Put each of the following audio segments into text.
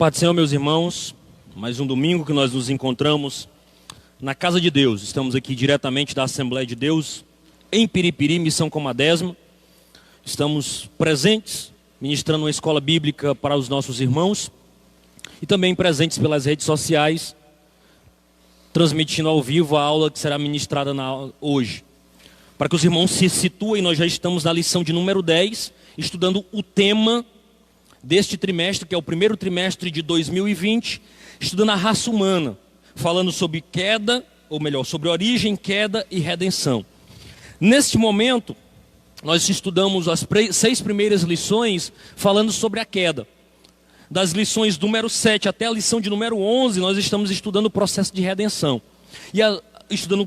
Paz do Senhor, meus irmãos, mais um domingo que nós nos encontramos na casa de Deus. Estamos aqui diretamente da Assembleia de Deus, em Piripiri, Missão Comadésima. Estamos presentes, ministrando uma escola bíblica para os nossos irmãos e também presentes pelas redes sociais, transmitindo ao vivo a aula que será ministrada hoje. Para que os irmãos se situem, nós já estamos na lição de número 10, estudando o tema deste trimestre, que é o primeiro trimestre de 2020, estudando a raça humana, falando sobre queda, ou melhor, sobre origem, queda e redenção. Neste momento, nós estudamos as 6 primeiras lições falando sobre a queda. Das lições número 7 até a lição de número 11, nós estamos estudando o processo de redenção. Estudando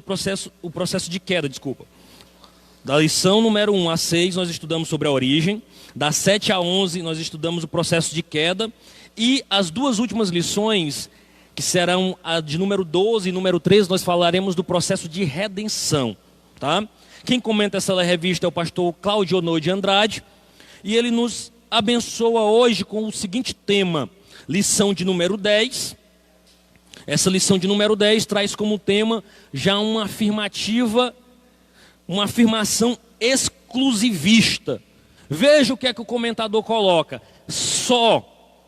o processo de queda, desculpa. Da lição número 1 a 6, nós estudamos sobre a origem. Das 7 a 11, nós estudamos o processo de queda. E as duas últimas lições, que serão a de número 12 e número 13, nós falaremos do processo de redenção. Tá? Quem comenta essa revista é o pastor Cláudio Honor de Andrade. E ele nos abençoa hoje com o seguinte tema, lição de número 10. Essa lição de número 10 traz como tema já uma afirmação exclusivista. Veja o que é que o comentador coloca.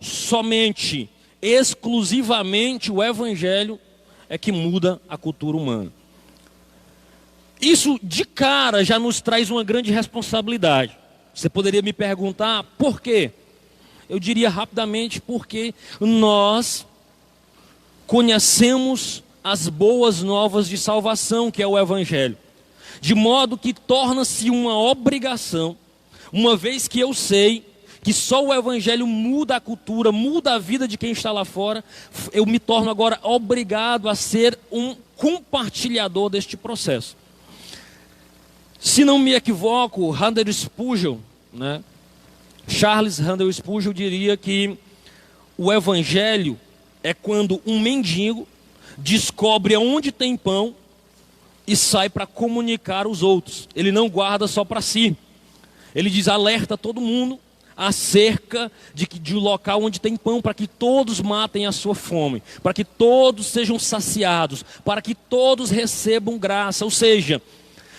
Somente, exclusivamente o Evangelho é que muda a cultura humana. Isso de cara já nos traz uma grande responsabilidade. Você poderia me perguntar por quê? Eu diria rapidamente porque nós conhecemos as boas novas de salvação, que é o Evangelho. De modo que torna-se uma obrigação, uma vez que eu sei que só o Evangelho muda a cultura, muda a vida de quem está lá fora, eu me torno agora obrigado a ser um compartilhador deste processo. Se não me equivoco, Handel Spurgeon, Charles Handel Spurgeon diria que o Evangelho é quando um mendigo descobre onde tem pão e sai para comunicar aos outros. Ele não guarda só para si. Ele diz, alerta todo mundo acerca de um local onde tem pão, para que todos matem a sua fome, para que todos sejam saciados, para que todos recebam graça. Ou seja,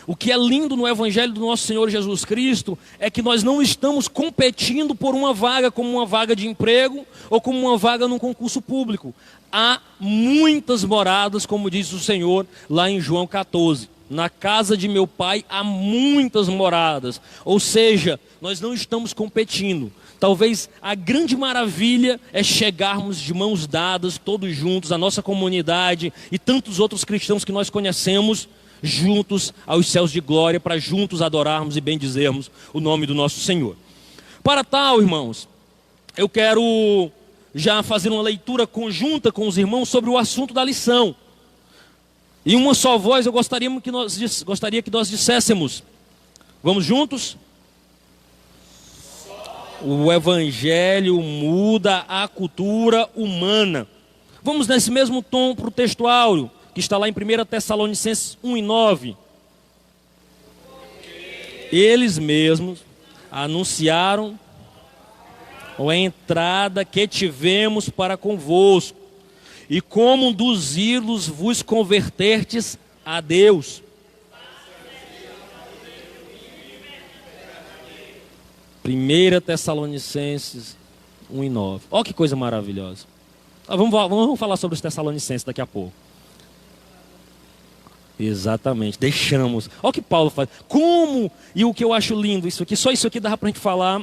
o que é lindo no Evangelho do nosso Senhor Jesus Cristo é que nós não estamos competindo por uma vaga, como uma vaga de emprego ou como uma vaga num concurso público. Há muitas moradas, como diz o Senhor lá em João 14. Na casa de meu pai há muitas moradas. Ou seja, nós não estamos competindo. Talvez a grande maravilha é chegarmos de mãos dadas, todos juntos, a nossa comunidade e tantos outros cristãos que nós conhecemos, juntos aos céus de glória, para juntos adorarmos e bendizermos o nome do nosso Senhor. Para tal, irmãos, eu quero já fazer uma leitura conjunta com os irmãos sobre o assunto da lição. Em uma só voz eu gostaria que nós disséssemos. Vamos juntos? O Evangelho muda a cultura humana. Vamos nesse mesmo tom para o textuário, que está lá em 1 Tessalonicenses 1:9. Eles mesmos anunciaram a entrada que tivemos para convosco, e como dos ídolos vos convertertes a Deus. 1 Tessalonicenses 1:9. Olha que coisa maravilhosa. Vamos falar sobre os Tessalonicenses daqui a pouco. Exatamente, deixamos. Olha o que Paulo faz. Como, e o que eu acho lindo, só isso aqui dá para a gente falar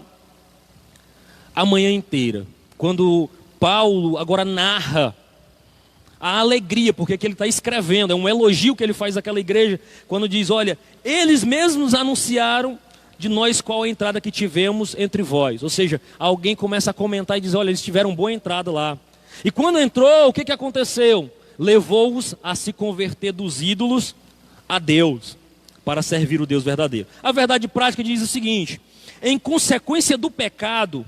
a manhã inteira. Quando Paulo agora narra a alegria, porque que ele está escrevendo, é um elogio que ele faz àquela igreja, quando diz, olha, eles mesmos anunciaram de nós qual a entrada que tivemos entre vós. Ou seja, alguém começa a comentar e diz, olha, eles tiveram boa entrada lá. E quando entrou, o que aconteceu? Levou-os a se converter dos ídolos a Deus, para servir o Deus verdadeiro. A verdade prática diz o seguinte, em consequência do pecado,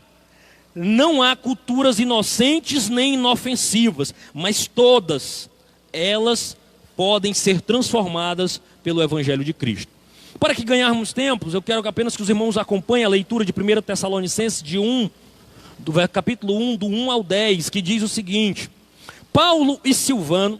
não há culturas inocentes nem inofensivas, mas todas elas podem ser transformadas pelo Evangelho de Cristo. Para que ganharmos tempos, eu quero apenas que os irmãos acompanhem a leitura de 1 Tessalonicenses de do capítulo 1, do 1 ao 10, que diz o seguinte: Paulo e Silvano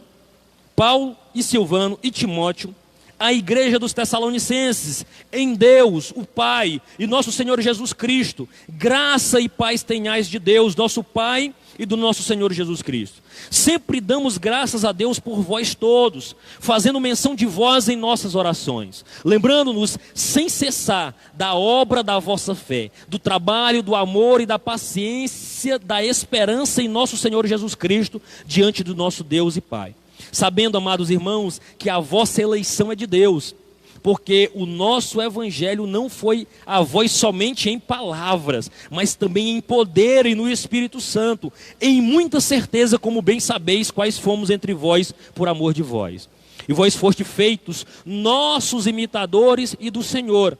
e Timóteo, a igreja dos Tessalonicenses, em Deus, o Pai e nosso Senhor Jesus Cristo, graça e paz tenhais de Deus, nosso Pai, e do nosso Senhor Jesus Cristo. Sempre damos graças a Deus por vós todos, fazendo menção de vós em nossas orações, lembrando-nos sem cessar da obra da vossa fé, do trabalho, do amor e da paciência, da esperança em nosso Senhor Jesus Cristo, diante do nosso Deus e Pai. Sabendo, amados irmãos, que a vossa eleição é de Deus, porque o nosso evangelho não foi a vós somente em palavras, mas também em poder e no Espírito Santo, em muita certeza, como bem sabeis, quais fomos entre vós por amor de vós. E vós foste feitos nossos imitadores e do Senhor,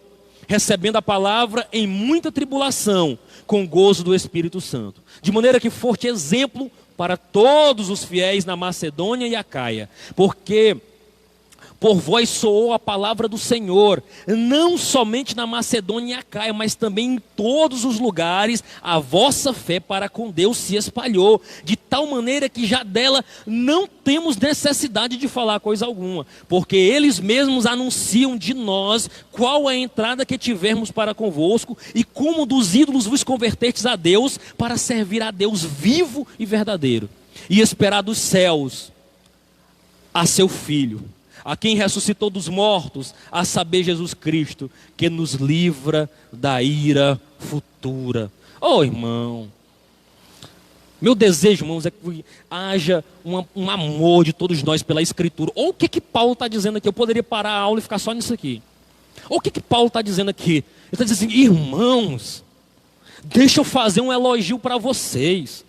recebendo a palavra em muita tribulação, com gozo do Espírito Santo, de maneira que foste exemplo para todos os fiéis na Macedônia e Acaia, porque por vós soou a palavra do Senhor, não somente na Macedônia e Acaia, mas também em todos os lugares, a vossa fé para com Deus se espalhou, de tal maneira que já dela não temos necessidade de falar coisa alguma, porque eles mesmos anunciam de nós qual a entrada que tivermos para convosco, e como dos ídolos vos convertertes a Deus, para servir a Deus vivo e verdadeiro, e esperar dos céus a seu Filho, a quem ressuscitou dos mortos, a saber, Jesus Cristo, que nos livra da ira futura. Oh, irmão, meu desejo, irmãos, é que haja um amor de todos nós pela Escritura. Ou o que Paulo está dizendo aqui? Eu poderia parar a aula e ficar só nisso aqui. Ou o que Paulo está dizendo aqui? Ele está dizendo assim: irmãos, deixa eu fazer um elogio para vocês.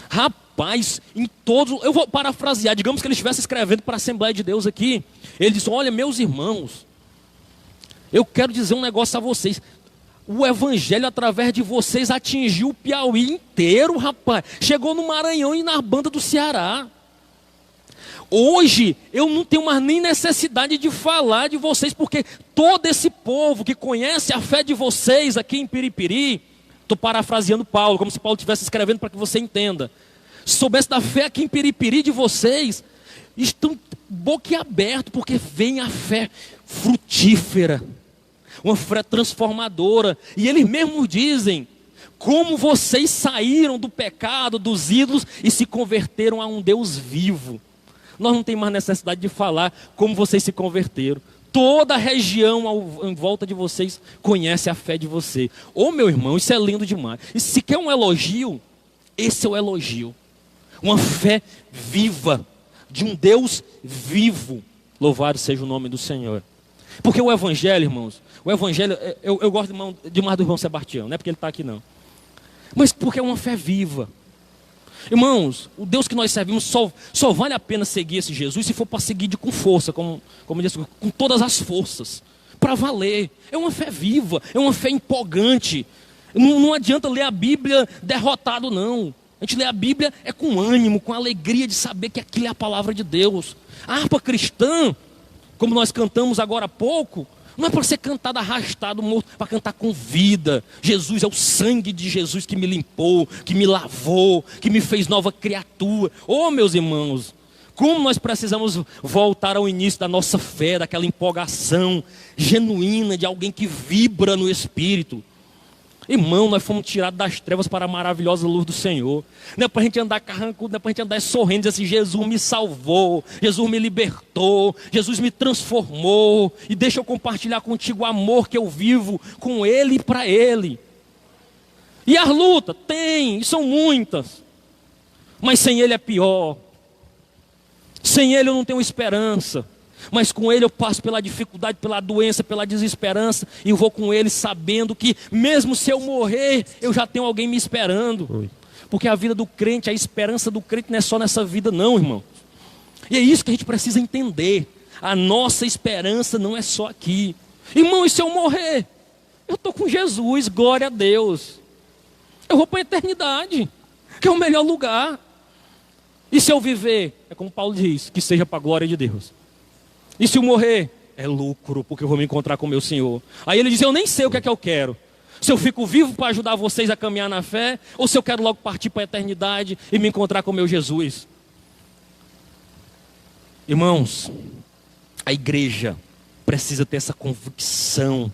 Rapaz, em todos, eu vou parafrasear, digamos que ele estivesse escrevendo para a Assembleia de Deus aqui. Ele disse: olha, meus irmãos, eu quero dizer um negócio a vocês. O evangelho através de vocês atingiu o Piauí inteiro, rapaz. Chegou no Maranhão e na banda do Ceará. Hoje eu não tenho mais nem necessidade de falar de vocês, porque todo esse povo que conhece a fé de vocês aqui em Piripiri, estou parafraseando Paulo, como se Paulo estivesse escrevendo para que você entenda. Se soubesse da fé aqui em Piripiri de vocês, estão boquiabertos, porque vem a fé frutífera, uma fé transformadora. E eles mesmos dizem como vocês saíram do pecado, dos ídolos, e se converteram a um Deus vivo. Nós não temos mais necessidade de falar como vocês se converteram. Toda a região em volta de vocês conhece a fé de você. Ô meu irmão, isso é lindo demais. E se quer um elogio, esse é o elogio. Uma fé viva, de um Deus vivo. Louvado seja o nome do Senhor. Porque o evangelho, irmãos, o evangelho, eu gosto demais do irmão Sebastião, não é porque ele está aqui não. Mas porque é uma fé viva. Irmãos, o Deus que nós servimos só vale a pena seguir esse Jesus se for para seguir com força, como disse, com todas as forças, para valer. É uma fé viva, é uma fé empolgante. Não adianta ler a Bíblia derrotado, não. A gente lê a Bíblia com ânimo, com alegria de saber que aquilo é a palavra de Deus. A harpa cristã, como nós cantamos agora há pouco, não é para ser cantado arrastado, morto, para cantar com vida. Jesus é o sangue de Jesus que me limpou, que me lavou, que me fez nova criatura. Oh, meus irmãos, como nós precisamos voltar ao início da nossa fé, daquela empolgação genuína de alguém que vibra no Espírito. Irmão, nós fomos tirados das trevas para a maravilhosa luz do Senhor. Não é para a gente andar carrancudo, não é para a gente andar sorrindo, dizer assim: Jesus me salvou, Jesus me libertou, Jesus me transformou, e deixa eu compartilhar contigo o amor que eu vivo com Ele e para Ele. E as lutas? Tem, e são muitas, mas sem Ele é pior. Sem Ele eu não tenho esperança. Mas com Ele eu passo pela dificuldade, pela doença, pela desesperança, e eu vou com Ele sabendo que mesmo se eu morrer, eu já tenho alguém me esperando. Porque a vida do crente, a esperança do crente não é só nessa vida não, irmão. E é isso que a gente precisa entender. A nossa esperança não é só aqui. Irmão, e se eu morrer? Eu estou com Jesus, glória a Deus. Eu vou para a eternidade, que é o melhor lugar. E se eu viver? É como Paulo diz, que seja para a glória de Deus. E se eu morrer? É lucro, porque eu vou me encontrar com o meu Senhor. Aí ele diz: eu nem sei o que é que eu quero, Se eu fico vivo para ajudar vocês a caminhar na fé, ou se eu quero logo partir para a eternidade e me encontrar com o meu Jesus. Irmãos, a igreja precisa ter essa convicção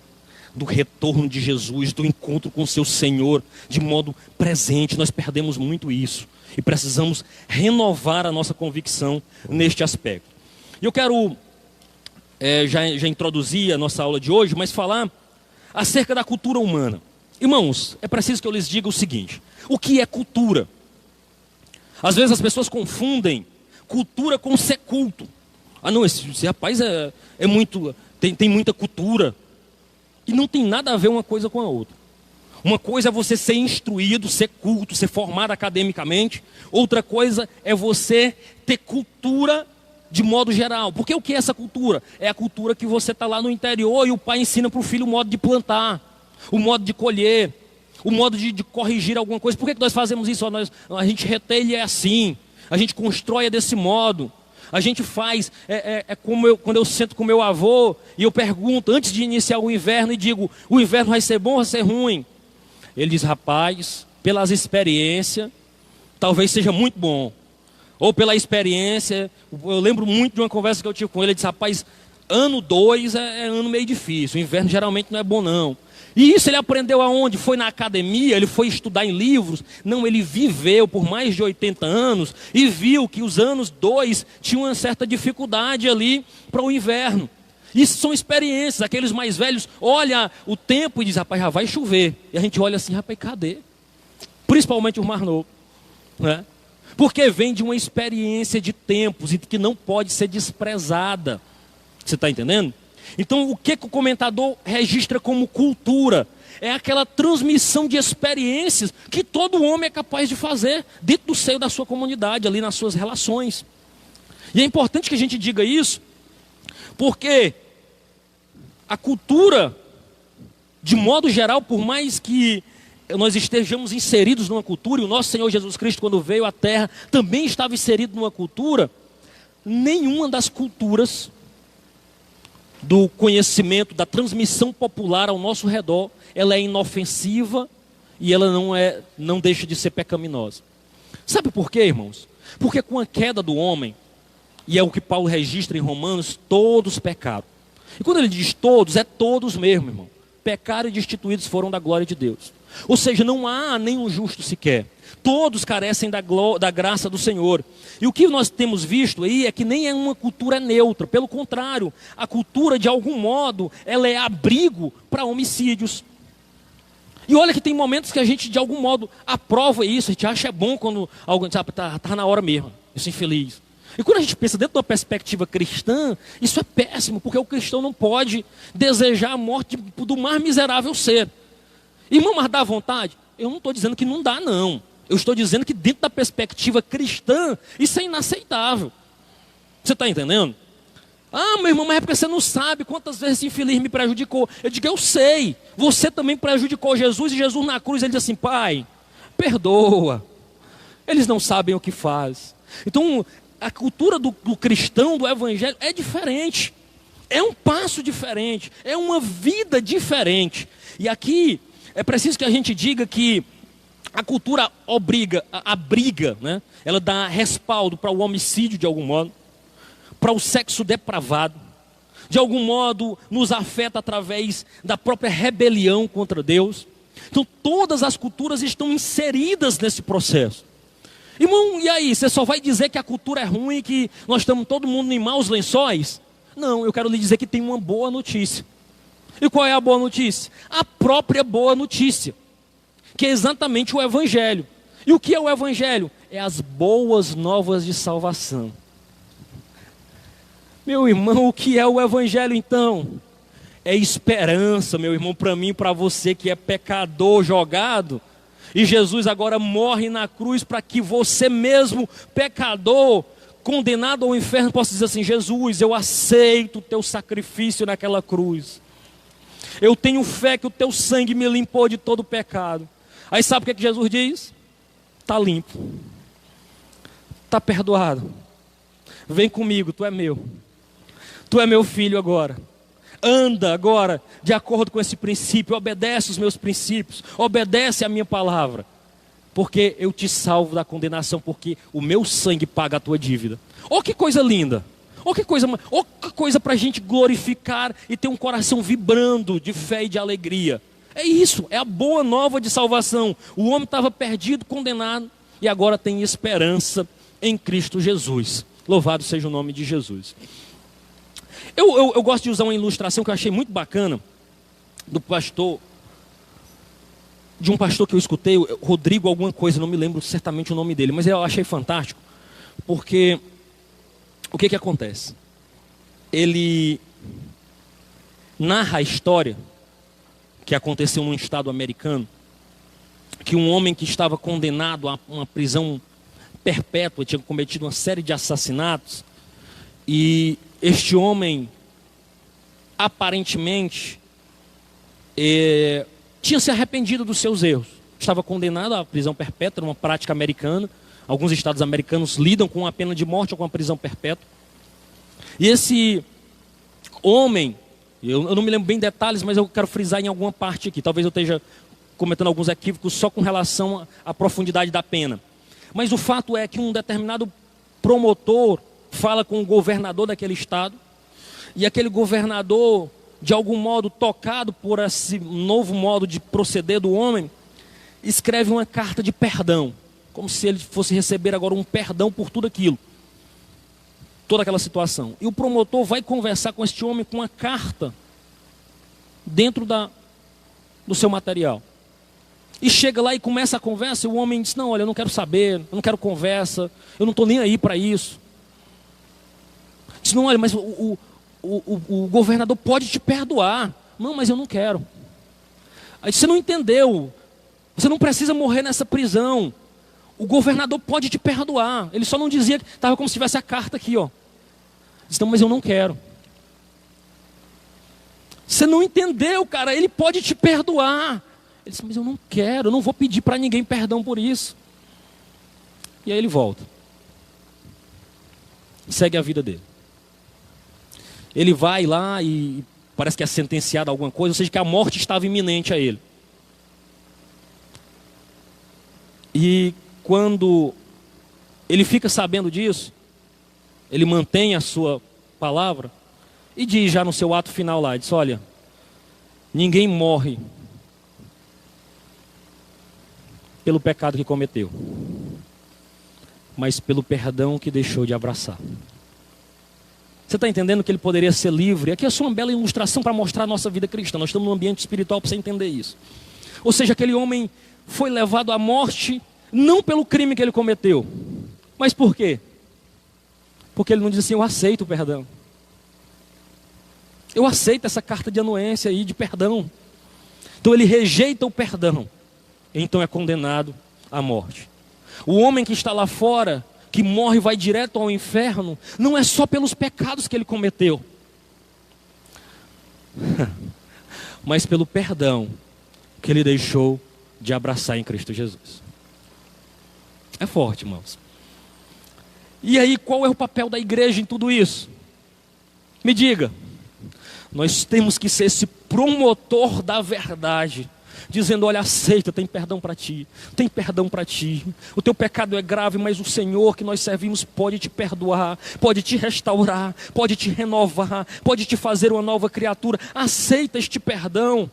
do retorno de Jesus, do encontro com o seu Senhor, de modo presente. Nós perdemos muito isso e precisamos renovar a nossa convicção neste aspecto. Eu quero já introduzir a nossa aula de hoje, mas falar acerca da cultura humana. Irmãos, é preciso que eu lhes diga o seguinte: o que é cultura? Às vezes as pessoas confundem cultura com ser culto. Ah não, esse rapaz tem muita cultura. E não tem nada a ver uma coisa com a outra. Uma coisa é você ser instruído, ser culto, ser formado academicamente. Outra coisa é você ter cultura de modo geral. Porque o que é essa cultura? É a cultura que você está lá no interior e o pai ensina para o filho o modo de plantar, o modo de colher, o modo de corrigir alguma coisa. Por que nós fazemos isso? A gente retelha é assim, a gente constrói é desse modo. A gente faz, como quando eu sento com meu avô e eu pergunto, antes de iniciar o inverno, e digo, o inverno vai ser bom ou vai ser ruim? Ele diz, rapaz, pelas experiências, talvez seja muito bom. Ou pela experiência, eu lembro muito de uma conversa que eu tive com ele, ele disse, rapaz, ano 2 é ano meio difícil, o inverno geralmente não é bom não. E isso ele aprendeu aonde? Foi na academia, ele foi estudar em livros? Não, ele viveu por mais de 80 anos e viu que os anos 2 tinham uma certa dificuldade ali para o inverno. Isso são experiências, aqueles mais velhos olham o tempo e dizem, rapaz, já vai chover. E a gente olha assim, rapaz, cadê? Principalmente o Mar Novo, né? Porque vem de uma experiência de tempos e que não pode ser desprezada. Você está entendendo? Então, o que o comentador registra como cultura? É aquela transmissão de experiências que todo homem é capaz de fazer dentro do seio da sua comunidade, ali nas suas relações. E é importante que a gente diga isso, porque a cultura, de modo geral, por mais que nós estejamos inseridos numa cultura, e o nosso Senhor Jesus Cristo, quando veio à Terra, também estava inserido numa cultura, nenhuma das culturas do conhecimento, da transmissão popular ao nosso redor, ela é inofensiva e ela não deixa de ser pecaminosa. Sabe por quê, irmãos? Porque com a queda do homem, e é o que Paulo registra em Romanos, todos pecaram. E quando ele diz todos, é todos mesmo, irmão. Pecaram e destituídos foram da glória de Deus. Ou seja, não há nenhum justo sequer. Todos carecem da graça do Senhor. E o que nós temos visto aí é que nem é uma cultura neutra. Pelo contrário, a cultura, de algum modo, ela é abrigo para homicídios. E olha que tem momentos que a gente, de algum modo, aprova isso. A gente acha bom quando alguém diz, está na hora mesmo, esse infeliz. E quando a gente pensa dentro de uma perspectiva cristã, isso é péssimo, porque o cristão não pode desejar a morte do mais miserável ser. Irmão, mas dá vontade? Eu não estou dizendo que não dá, não. Eu estou dizendo que dentro da perspectiva cristã, isso é inaceitável. Você está entendendo? Ah, meu irmão, mas é porque você não sabe quantas vezes esse infeliz me prejudicou. Eu digo, eu sei. Você também prejudicou Jesus, e Jesus na cruz, ele diz assim, Pai, perdoa. Eles não sabem o que faz. Então, a cultura do cristão, do evangelho, é diferente. É um passo diferente. É uma vida diferente. E aqui, é preciso que a gente diga que a cultura abriga, né? Ela dá respaldo para o homicídio de algum modo, para o sexo depravado, de algum modo nos afeta através da própria rebelião contra Deus. Então todas as culturas estão inseridas nesse processo. Irmão, e aí, você só vai dizer que a cultura é ruim, que nós estamos todo mundo em maus lençóis? Não, eu quero lhe dizer que tem uma boa notícia. E qual é a boa notícia? A própria boa notícia, que é exatamente o Evangelho. E o que é o Evangelho? É as boas novas de salvação. Meu irmão, o que é o Evangelho então? É esperança, meu irmão, para mim e para você que é pecador jogado. E Jesus agora morre na cruz para que você mesmo, pecador, condenado ao inferno, possa dizer assim, Jesus, eu aceito o teu sacrifício naquela cruz. Eu tenho fé que o teu sangue me limpou de todo pecado. Aí sabe o que Jesus diz? Está limpo. Está perdoado. Vem comigo, tu é meu. Tu é meu filho agora. Anda agora de acordo com esse princípio, obedece os meus princípios, obedece a minha palavra, porque eu te salvo da condenação, porque o meu sangue paga a tua dívida. Oh, que coisa linda! Oh, que coisa para a gente glorificar e ter um coração vibrando de fé e de alegria. É isso, é a boa nova de salvação. O homem estava perdido, condenado, e agora tem esperança em Cristo Jesus. Louvado seja o nome de Jesus. Eu gosto de usar uma ilustração que eu achei muito bacana, de um pastor que eu escutei, Rodrigo alguma coisa, não me lembro certamente o nome dele, mas eu achei fantástico, porque o que acontece? Ele narra a história que aconteceu num estado americano, que um homem que estava condenado a uma prisão perpétua, tinha cometido uma série de assassinatos, e este homem, aparentemente, tinha se arrependido dos seus erros. Estava condenado à prisão perpétua, uma prática americana. Alguns estados americanos lidam com a pena de morte ou com a prisão perpétua. E esse homem, eu não me lembro bem detalhes, mas eu quero frisar em alguma parte aqui. Talvez eu esteja cometendo alguns equívocos só com relação à profundidade da pena. Mas o fato é que um determinado promotor fala com o governador daquele estado, e aquele governador, de algum modo tocado por esse novo modo de proceder do homem, escreve uma carta de perdão, como se ele fosse receber agora um perdão por tudo aquilo, toda aquela situação. E o promotor vai conversar com este homem com uma carta dentro do seu material. E chega lá e começa a conversa, e o homem diz: não, olha, eu não quero saber, eu não quero conversa, eu não estou nem aí para isso. Diz: não, olha, mas o governador pode te perdoar. Não, mas eu não quero. Aí você não entendeu, você não precisa morrer nessa prisão. O governador pode te perdoar. Ele só não dizia, que estava como se tivesse a carta aqui, ó. Diz: não, mas eu não quero. Você não entendeu, cara, ele pode te perdoar. Ele disse: mas eu não quero, eu não vou pedir para ninguém perdão por isso. E aí ele volta. Segue a vida dele. Ele vai lá e parece que é sentenciado a alguma coisa, ou seja, que a morte estava iminente a ele. E quando ele fica sabendo disso, ele mantém a sua palavra e diz já no seu ato final lá, diz: olha, ninguém morre pelo pecado que cometeu, mas pelo perdão que deixou de abraçar. Você está entendendo que ele poderia ser livre? Aqui é só uma bela ilustração para mostrar a nossa vida cristã. Nós estamos num ambiente espiritual para você entender isso. Ou seja, aquele homem foi levado à morte, não pelo crime que ele cometeu. Mas por quê? Porque ele não diz assim: eu aceito o perdão. Eu aceito essa carta de anuência aí, de perdão. Então ele rejeita o perdão. Então é condenado à morte. O homem que está lá fora, que morre e vai direto ao inferno, não é só pelos pecados que ele cometeu, mas pelo perdão que ele deixou de abraçar em Cristo Jesus. É forte, irmãos. E aí, qual é o papel da igreja em tudo isso? Me diga. Nós temos que ser esse promotor da verdade, dizendo: olha, aceita, tem perdão para ti, tem perdão para ti. O teu pecado é grave, mas o Senhor que nós servimos pode te perdoar, pode te restaurar, pode te renovar, pode te fazer uma nova criatura. Aceita este perdão.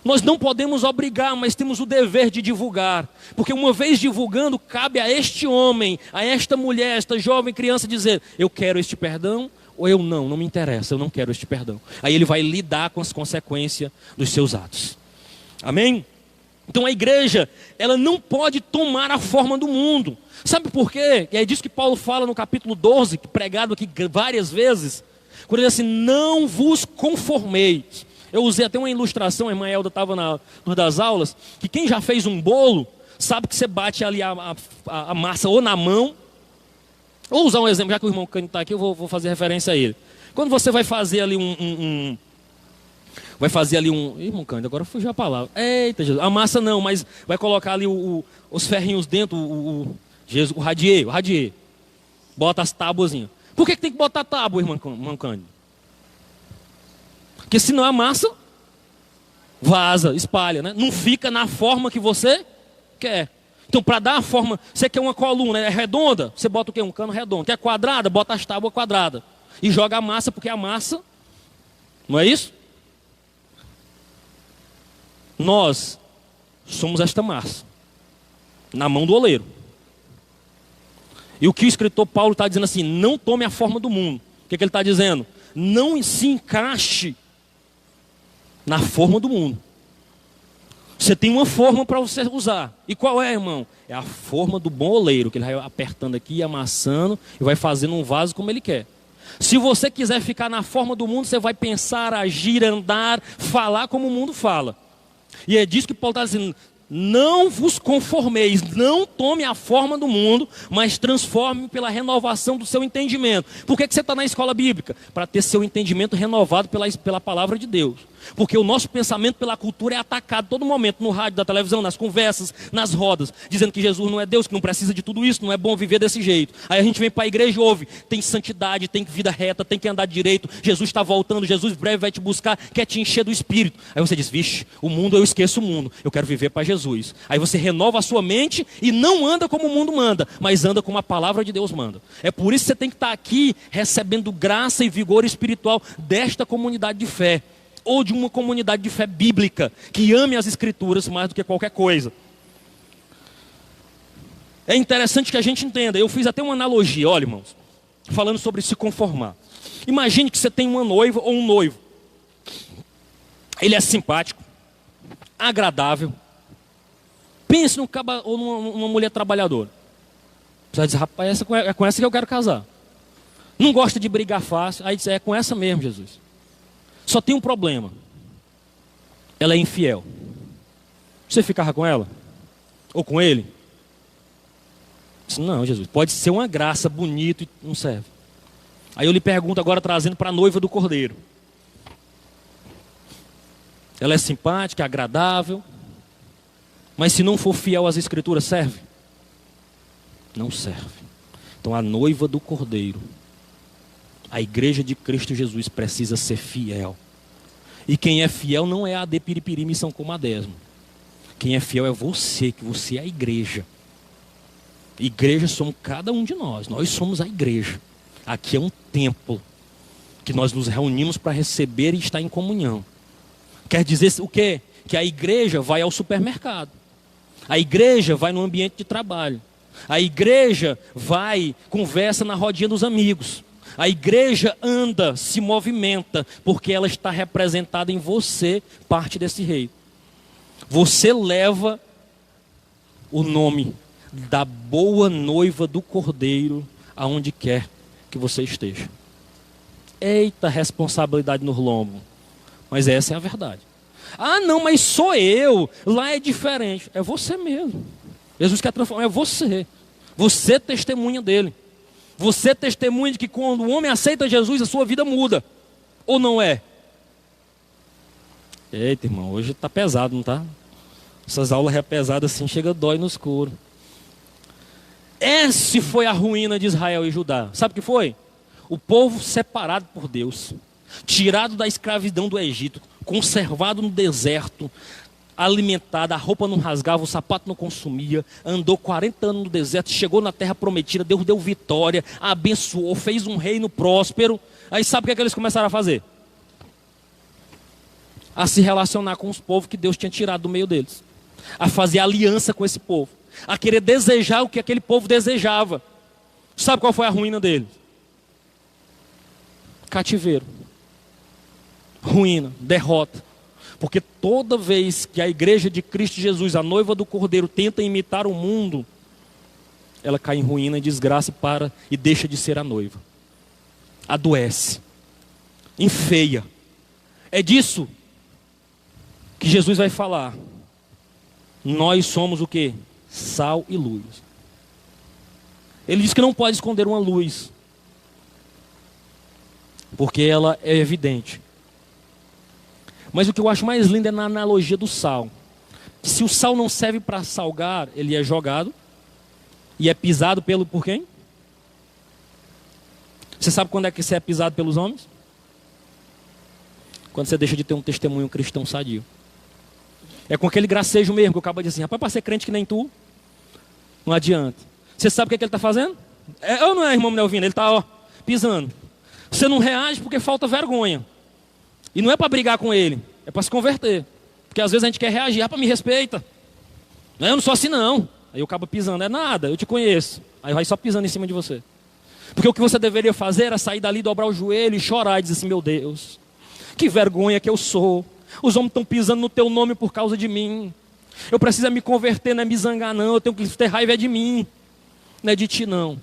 Nós não podemos obrigar, mas temos o dever de divulgar, porque uma vez divulgando, cabe a este homem, a esta mulher, a esta jovem criança dizer: eu quero este perdão, ou eu não me interessa, eu não quero este perdão. Aí ele vai lidar com as consequências dos seus atos. Amém? Então a igreja, ela não pode tomar a forma do mundo. Sabe por quê? E é disso que Paulo fala no capítulo 12, pregado aqui várias vezes, quando ele diz assim: não vos conformeis. Eu usei até uma ilustração, a irmã Elda estava numa das aulas, que quem já fez um bolo, sabe que você bate ali a massa ou na mão. Vou usar um exemplo, já que o irmão Cândido está aqui, eu vou fazer referência a ele. Quando você vai fazer ali irmão Cândido, agora fugiu a palavra. Eita Jesus, a massa não, mas vai colocar ali os ferrinhos dentro, o radier. Bota as tábuazinhas. Por que tem que botar tábua, irmão Cândido? Porque senão a massa vaza, espalha, né? Não fica na forma que você quer. Então, para dar a forma, você quer uma coluna, é redonda, você bota o quê? Um cano redondo. Quer quadrada? Bota as tábuas quadradas. E joga a massa, porque a massa, não é isso? Nós somos esta massa, na mão do oleiro. E o que o escritor Paulo está dizendo assim, não tome a forma do mundo. O que ele está dizendo? Não se encaixe na forma do mundo. Você tem uma forma para você usar. E qual é, irmão? É a forma do bom oleiro, que ele vai apertando aqui, amassando, e vai fazendo um vaso como ele quer. Se você quiser ficar na forma do mundo, você vai pensar, agir, andar, falar como o mundo fala. E é disso que Paulo está dizendo. Não vos conformeis, não tome a forma do mundo, mas transforme pela renovação do seu entendimento. Por que você está na escola bíblica? Para ter seu entendimento renovado pela palavra de Deus. Porque o nosso pensamento pela cultura é atacado a todo momento, no rádio, na televisão, nas conversas, nas rodas, dizendo que Jesus não é Deus, que não precisa de tudo isso, não é bom viver desse jeito. Aí a gente vem para a igreja e ouve, tem santidade, tem vida reta, tem que andar direito, Jesus está voltando, Jesus breve vai te buscar, quer te encher do Espírito. Aí você diz, vixe, o mundo, eu esqueço o mundo, eu quero viver para Jesus. Aí você renova a sua mente e não anda como o mundo manda, mas anda como a palavra de Deus manda. É por isso que você tem que estar aqui recebendo graça e vigor espiritual desta comunidade de fé. Ou de uma comunidade de fé bíblica, que ame as escrituras mais do que qualquer coisa. É interessante que a gente entenda, eu fiz até uma analogia, olha irmãos, falando sobre se conformar. Imagine que você tem uma noiva ou um noivo. Ele é simpático, agradável. Pense num caba ou numa mulher trabalhadora. Você vai dizer, rapaz, é com essa que eu quero casar. Não gosta de brigar fácil, aí diz, é com essa mesmo, Jesus. Só tem um problema. Ela é infiel. Você ficava com ela? Ou com ele? Disse, não, Jesus, pode ser uma graça, bonito e não serve. Aí eu lhe pergunto agora, trazendo para a noiva do Cordeiro. Ela é simpática, agradável. Mas se não for fiel às escrituras, serve? Não serve. Então a noiva do Cordeiro, a igreja de Cristo Jesus precisa ser fiel. E quem é fiel não é a de piripiri, missão como a décima. Quem é fiel é você, que você é a igreja. Igreja somos cada um de nós. Nós somos a igreja. Aqui é um templo que nós nos reunimos para receber e estar em comunhão. Quer dizer o quê? Que a igreja vai ao supermercado. A igreja vai no ambiente de trabalho. A igreja vai, conversa na rodinha dos amigos. A igreja anda, se movimenta, porque ela está representada em você, parte desse reino. Você leva o nome da boa noiva do Cordeiro aonde quer que você esteja. Eita responsabilidade no lombo. Mas essa é a verdade. Ah não, mas sou eu, lá é diferente. É você mesmo. Jesus quer transformar, é você. Você testemunha dele. Você testemunha de que quando o homem aceita Jesus, a sua vida muda. Ou não é? Eita, irmão, hoje está pesado, não está? Essas aulas é pesadas assim, chega dói no escuro. Essa foi a ruína de Israel e Judá. Sabe o que foi? O povo separado por Deus, tirado da escravidão do Egito, conservado no deserto, alimentado, a roupa não rasgava, o sapato não consumia, andou 40 anos no deserto, chegou na terra prometida, Deus deu vitória, abençoou, fez um reino próspero. Aí sabe o que é que eles começaram a fazer? A se relacionar com os povos que Deus tinha tirado do meio deles, a fazer aliança com esse povo, a querer desejar o que aquele povo desejava. Sabe qual foi a ruína deles? Cativeiro, ruína, derrota. Porque toda vez que a igreja de Cristo Jesus, a noiva do Cordeiro, tenta imitar o mundo, ela cai em ruína, em desgraça e deixa de ser a noiva. Adoece, enfeia. É disso que Jesus vai falar. Nós somos o quê? Sal e luz. Ele diz que não pode esconder uma luz, porque ela é evidente. Mas o que eu acho mais lindo é na analogia do sal. Se o sal não serve para salgar, ele é jogado e é pisado por quem? Você sabe quando é que você é pisado pelos homens? Quando você deixa de ter um testemunho cristão sadio. É com aquele gracejo mesmo que o cabo diz assim: rapaz, para ser crente que nem tu, não adianta. Você sabe o que, é que ele está fazendo? É ou não é, irmão Melvino? Ele está pisando. Você não reage porque falta vergonha. E não é para brigar com ele, é para se converter. Porque às vezes a gente quer reagir: rapaz, me respeita. Eu não sou assim não. Aí o cabo pisando: é nada, eu te conheço. Aí vai só pisando em cima de você. Porque o que você deveria fazer era sair dali, dobrar o joelho e chorar e dizer assim: meu Deus, que vergonha que eu sou. Os homens estão pisando no teu nome por causa de mim. Eu preciso me converter, não é me zangar não. Eu tenho que ter raiva de mim, não é de ti não.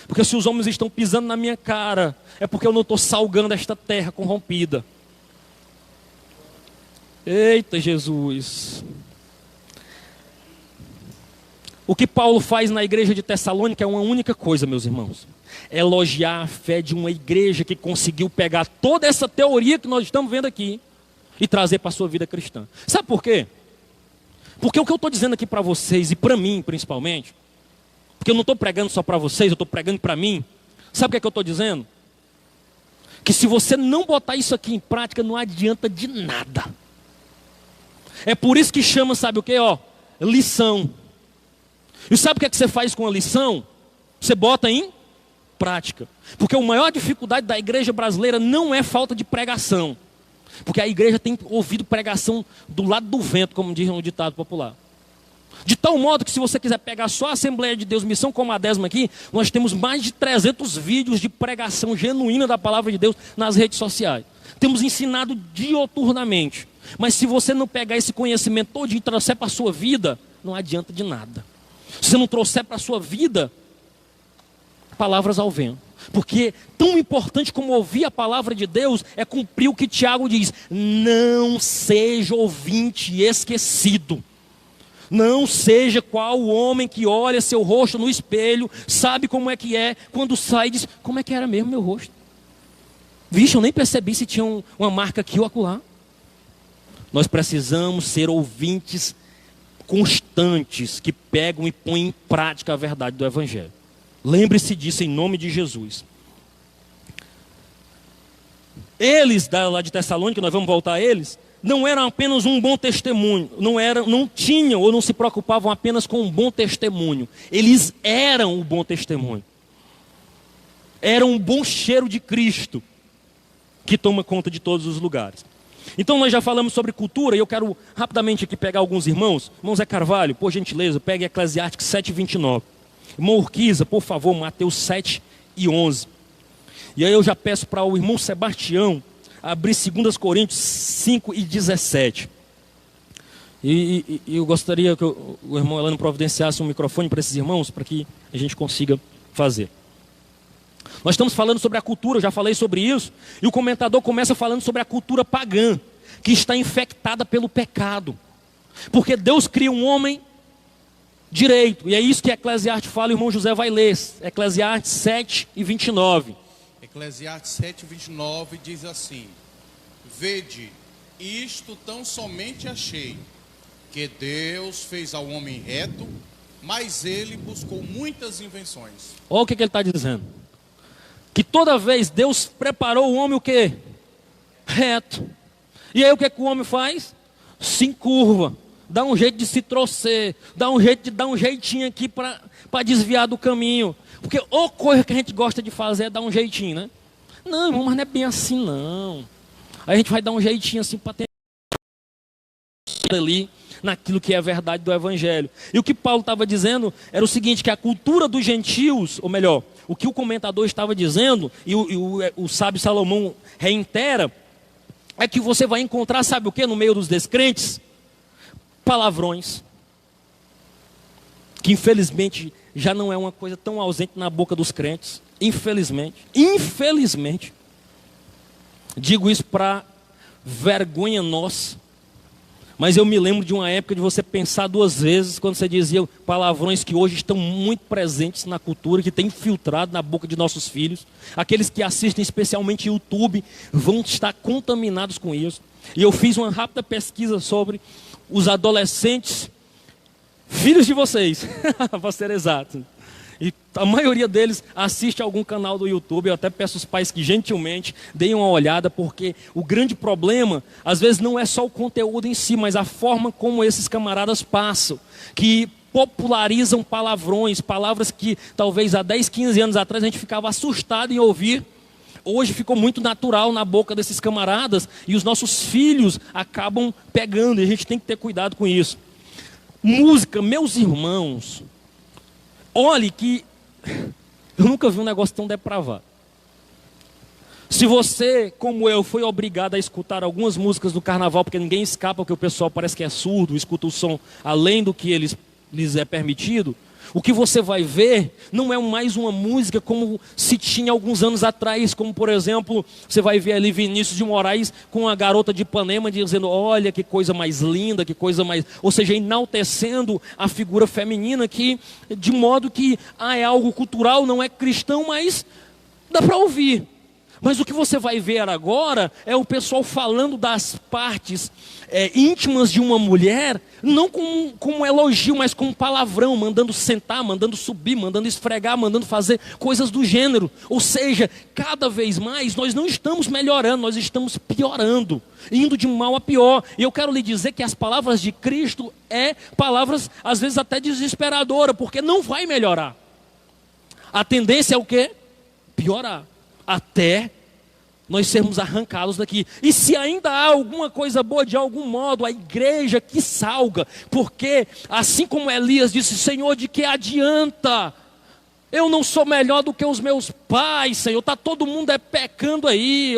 Porque se os homens estão pisando na minha cara, é porque eu não estou salgando esta terra corrompida. Eita Jesus. O que Paulo faz na igreja de Tessalônica é uma única coisa, meus irmãos: elogiar a fé de uma igreja que conseguiu pegar toda essa teoria que nós estamos vendo aqui e trazer para a sua vida cristã. Sabe por quê? Porque o que eu estou dizendo aqui para vocês, e para mim principalmente, porque eu não estou pregando só para vocês, eu estou pregando para mim. Sabe o que é que eu estou dizendo? Que se você não botar isso aqui em prática, não adianta de nada. É por isso que chama, sabe o que? Lição. E sabe o que é que você faz com a lição? Você bota em prática. Porque a maior dificuldade da igreja brasileira não é falta de pregação. Porque a igreja tem ouvido pregação do lado do vento, como diz um ditado popular. De tal modo que se você quiser pegar só a Assembleia de Deus, Missão como a 10ª aqui, nós temos mais de 300 vídeos de pregação genuína da palavra de Deus nas redes sociais. Temos ensinado dioturnamente. Mas se você não pegar esse conhecimento todo e trouxer para a sua vida, não adianta de nada. Se você não trouxer para a sua vida, palavras ao vento. Porque tão importante como ouvir a palavra de Deus é cumprir o que Tiago diz: não seja ouvinte esquecido. Não seja qual o homem que olha seu rosto no espelho, sabe como é que é, quando sai diz: como é que era mesmo meu rosto? Vixe, eu nem percebi se tinha uma marca aqui ou acolá. Nós precisamos ser ouvintes constantes, que pegam e põem em prática a verdade do Evangelho. Lembre-se disso em nome de Jesus. Eles, lá de Tessalônica, nós vamos voltar a eles, não eram apenas um bom testemunho, não tinham ou não se preocupavam apenas com um bom testemunho. Eles eram o bom testemunho. Eram um bom cheiro de Cristo, que toma conta de todos os lugares. Então nós já falamos sobre cultura, e eu quero rapidamente aqui pegar alguns irmãos. Irmão Zé Carvalho, por gentileza, pegue Eclesiastes 7:29. Irmão Urquiza, por favor, Mateus 7:11. E aí eu já peço para o irmão Sebastião abrir 2 Coríntios 5:17. E eu gostaria que o irmão Elano providenciasse um microfone para esses irmãos, para que a gente consiga fazer. Nós estamos falando sobre a cultura, eu já falei sobre isso, e o comentador começa falando sobre a cultura pagã, que está infectada pelo pecado. Porque Deus cria um homem direito, e é isso que Eclesiastes fala, o irmão José vai ler, Eclesiastes 7:29. Eclesiastes 7:29 diz assim: vede, isto tão somente achei, que Deus fez ao homem reto, mas ele buscou muitas invenções. Olha o que ele está dizendo. Que toda vez Deus preparou o homem o quê? Reto. E aí o que o homem faz? Se encurva, dá um jeito de se torcer, dá um jeito de dar um jeitinho aqui para desviar do caminho. Porque a coisa que a gente gosta de fazer é dar um jeitinho, né? Não, irmão, mas não é bem assim não. Aí a gente vai dar um jeitinho assim para ter ali naquilo que é a verdade do Evangelho. E o que Paulo estava dizendo era o seguinte, que a cultura dos gentios, ou melhor, o que o comentador estava dizendo, e o sábio Salomão reitera, é que você vai encontrar, sabe o que, no meio dos descrentes? Palavrões. Que infelizmente já não é uma coisa tão ausente na boca dos crentes. Infelizmente. Digo isso para vergonha nossa. Mas eu me lembro de uma época de você pensar 2 vezes quando você dizia palavrões que hoje estão muito presentes na cultura, que tem infiltrado na boca de nossos filhos. Aqueles que assistem especialmente YouTube vão estar contaminados com isso. E eu fiz uma rápida pesquisa sobre os adolescentes, filhos de vocês, para ser exato. E A maioria deles assiste algum canal do YouTube. Eu até peço aos pais que gentilmente deem uma olhada, porque o grande problema, às vezes, não é só o conteúdo em si, mas a forma como esses camaradas passam, que popularizam palavrões, palavras que talvez há 10, 15 anos atrás a gente ficava assustado em ouvir. Hoje ficou muito natural na boca desses camaradas e os nossos filhos acabam pegando, e a gente tem que ter cuidado com isso. Música, meus irmãos, olhe que eu nunca vi um negócio tão depravado. Se você, como eu, foi obrigado a escutar algumas músicas do carnaval, porque ninguém escapa, porque o pessoal parece que é surdo, escuta o som além do que lhes é permitido, o que você vai ver não é mais uma música como se tinha alguns anos atrás, como por exemplo, você vai ver ali Vinícius de Moraes com a garota de Ipanema dizendo, olha que coisa mais linda, que coisa mais... Ou seja, enaltecendo a figura feminina, que de modo que é algo cultural, não é cristão, mas dá para ouvir. Mas o que você vai ver agora é o pessoal falando das partes íntimas de uma mulher, não como um elogio, mas como um palavrão, mandando sentar, mandando subir, mandando esfregar, mandando fazer coisas do gênero. Ou seja, cada vez mais nós não estamos melhorando, nós estamos piorando, indo de mal a pior. E eu quero lhe dizer que as palavras de Cristo palavras às vezes até desesperadoras, porque não vai melhorar. A tendência é o quê? Piorar. Até nós sermos arrancados daqui. E se ainda há alguma coisa boa, de algum modo, a igreja que salga, porque assim como Elias disse, Senhor, de que adianta? Eu não sou melhor do que os meus pais, Senhor, está todo mundo pecando aí,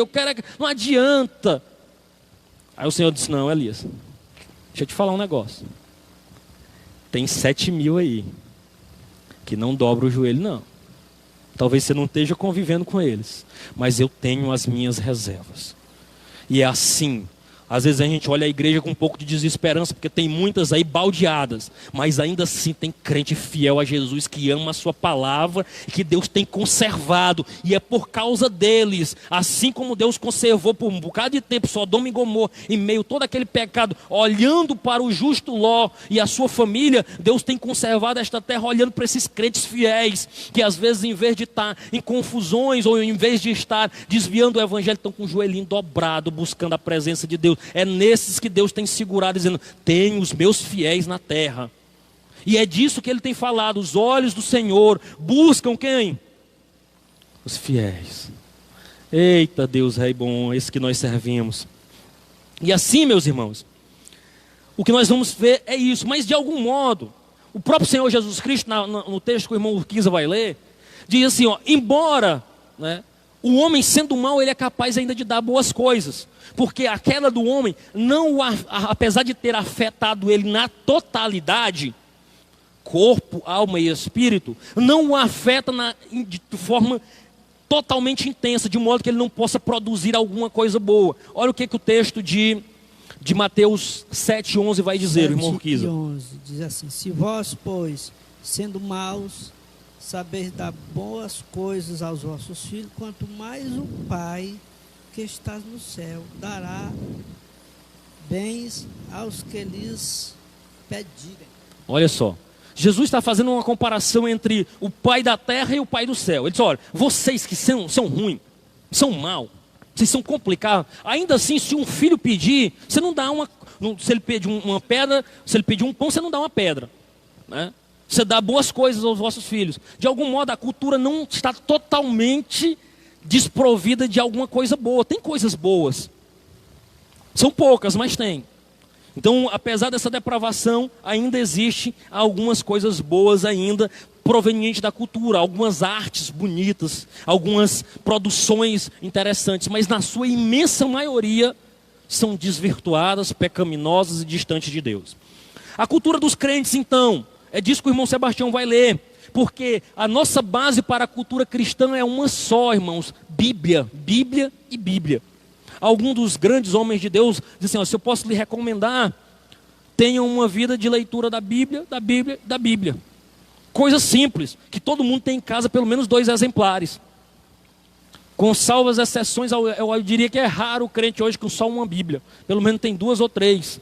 não adianta. Aí o Senhor disse, não, Elias, deixa eu te falar um negócio, tem 7.000 aí, que não dobra o joelho não. Talvez você não esteja convivendo com eles, mas eu tenho as minhas reservas. E é assim. Às vezes a gente olha a igreja com um pouco de desesperança, porque tem muitas aí baldeadas, mas ainda assim tem crente fiel a Jesus, que ama a sua palavra, e que Deus tem conservado, e é por causa deles, assim como Deus conservou por um bocado de tempo Sodoma e Gomorra, em meio a todo aquele pecado, olhando para o justo Ló e a sua família, Deus tem conservado esta terra, olhando para esses crentes fiéis, que às vezes em vez de estar em confusões, ou em vez de estar desviando o evangelho, estão com o joelhinho dobrado, buscando a presença de Deus. É nesses que Deus tem segurado, dizendo, tenho os meus fiéis na terra. E é disso que ele tem falado, os olhos do Senhor buscam quem? Os fiéis. Eita Deus Rei bom, esse que nós servimos. E assim, meus irmãos, o que nós vamos ver é isso. Mas de algum modo, o próprio Senhor Jesus Cristo, no texto que o irmão Urquiza vai ler, diz assim, embora, né, o homem sendo mau, ele é capaz ainda de dar boas coisas. Porque a queda do homem, apesar de ter afetado ele na totalidade, corpo, alma e espírito, não o afeta de forma totalmente intensa, de modo que ele não possa produzir alguma coisa boa. Olha o que o texto de Mateus 7:11 vai dizer, irmão Urquiza. 7:11 diz assim, se vós, pois, sendo maus, sabeis dar boas coisas aos vossos filhos, quanto mais o Pai que estás no céu dará bens aos que lhes pedirem. Olha só, Jesus está fazendo uma comparação entre o Pai da terra e o Pai do céu. Ele diz, olha, vocês que são ruins, são maus, vocês são complicados, ainda assim, se um filho pedir, você não dá se ele pedir uma pedra, se ele pedir um pão, você não dá uma pedra, né? Você dá boas coisas aos vossos filhos. De algum modo, a cultura não está totalmente desprovida de alguma coisa boa. Tem coisas boas. São poucas, mas tem. Então, apesar dessa depravação, ainda existe algumas coisas boas ainda provenientes da cultura. Algumas artes bonitas, algumas produções interessantes. Mas na sua imensa maioria, são desvirtuadas, pecaminosas e distantes de Deus. A cultura dos crentes, então... É disso que o irmão Sebastião vai ler, porque a nossa base para a cultura cristã é uma só, irmãos, Bíblia, Bíblia e Bíblia. Alguns dos grandes homens de Deus dizem assim, se eu posso lhe recomendar, tenham uma vida de leitura da Bíblia, da Bíblia, da Bíblia. Coisa simples, que todo mundo tem em casa pelo menos 2 exemplares. Com salvas exceções, eu diria que é raro o crente hoje com só uma Bíblia, pelo menos tem 2 ou 3.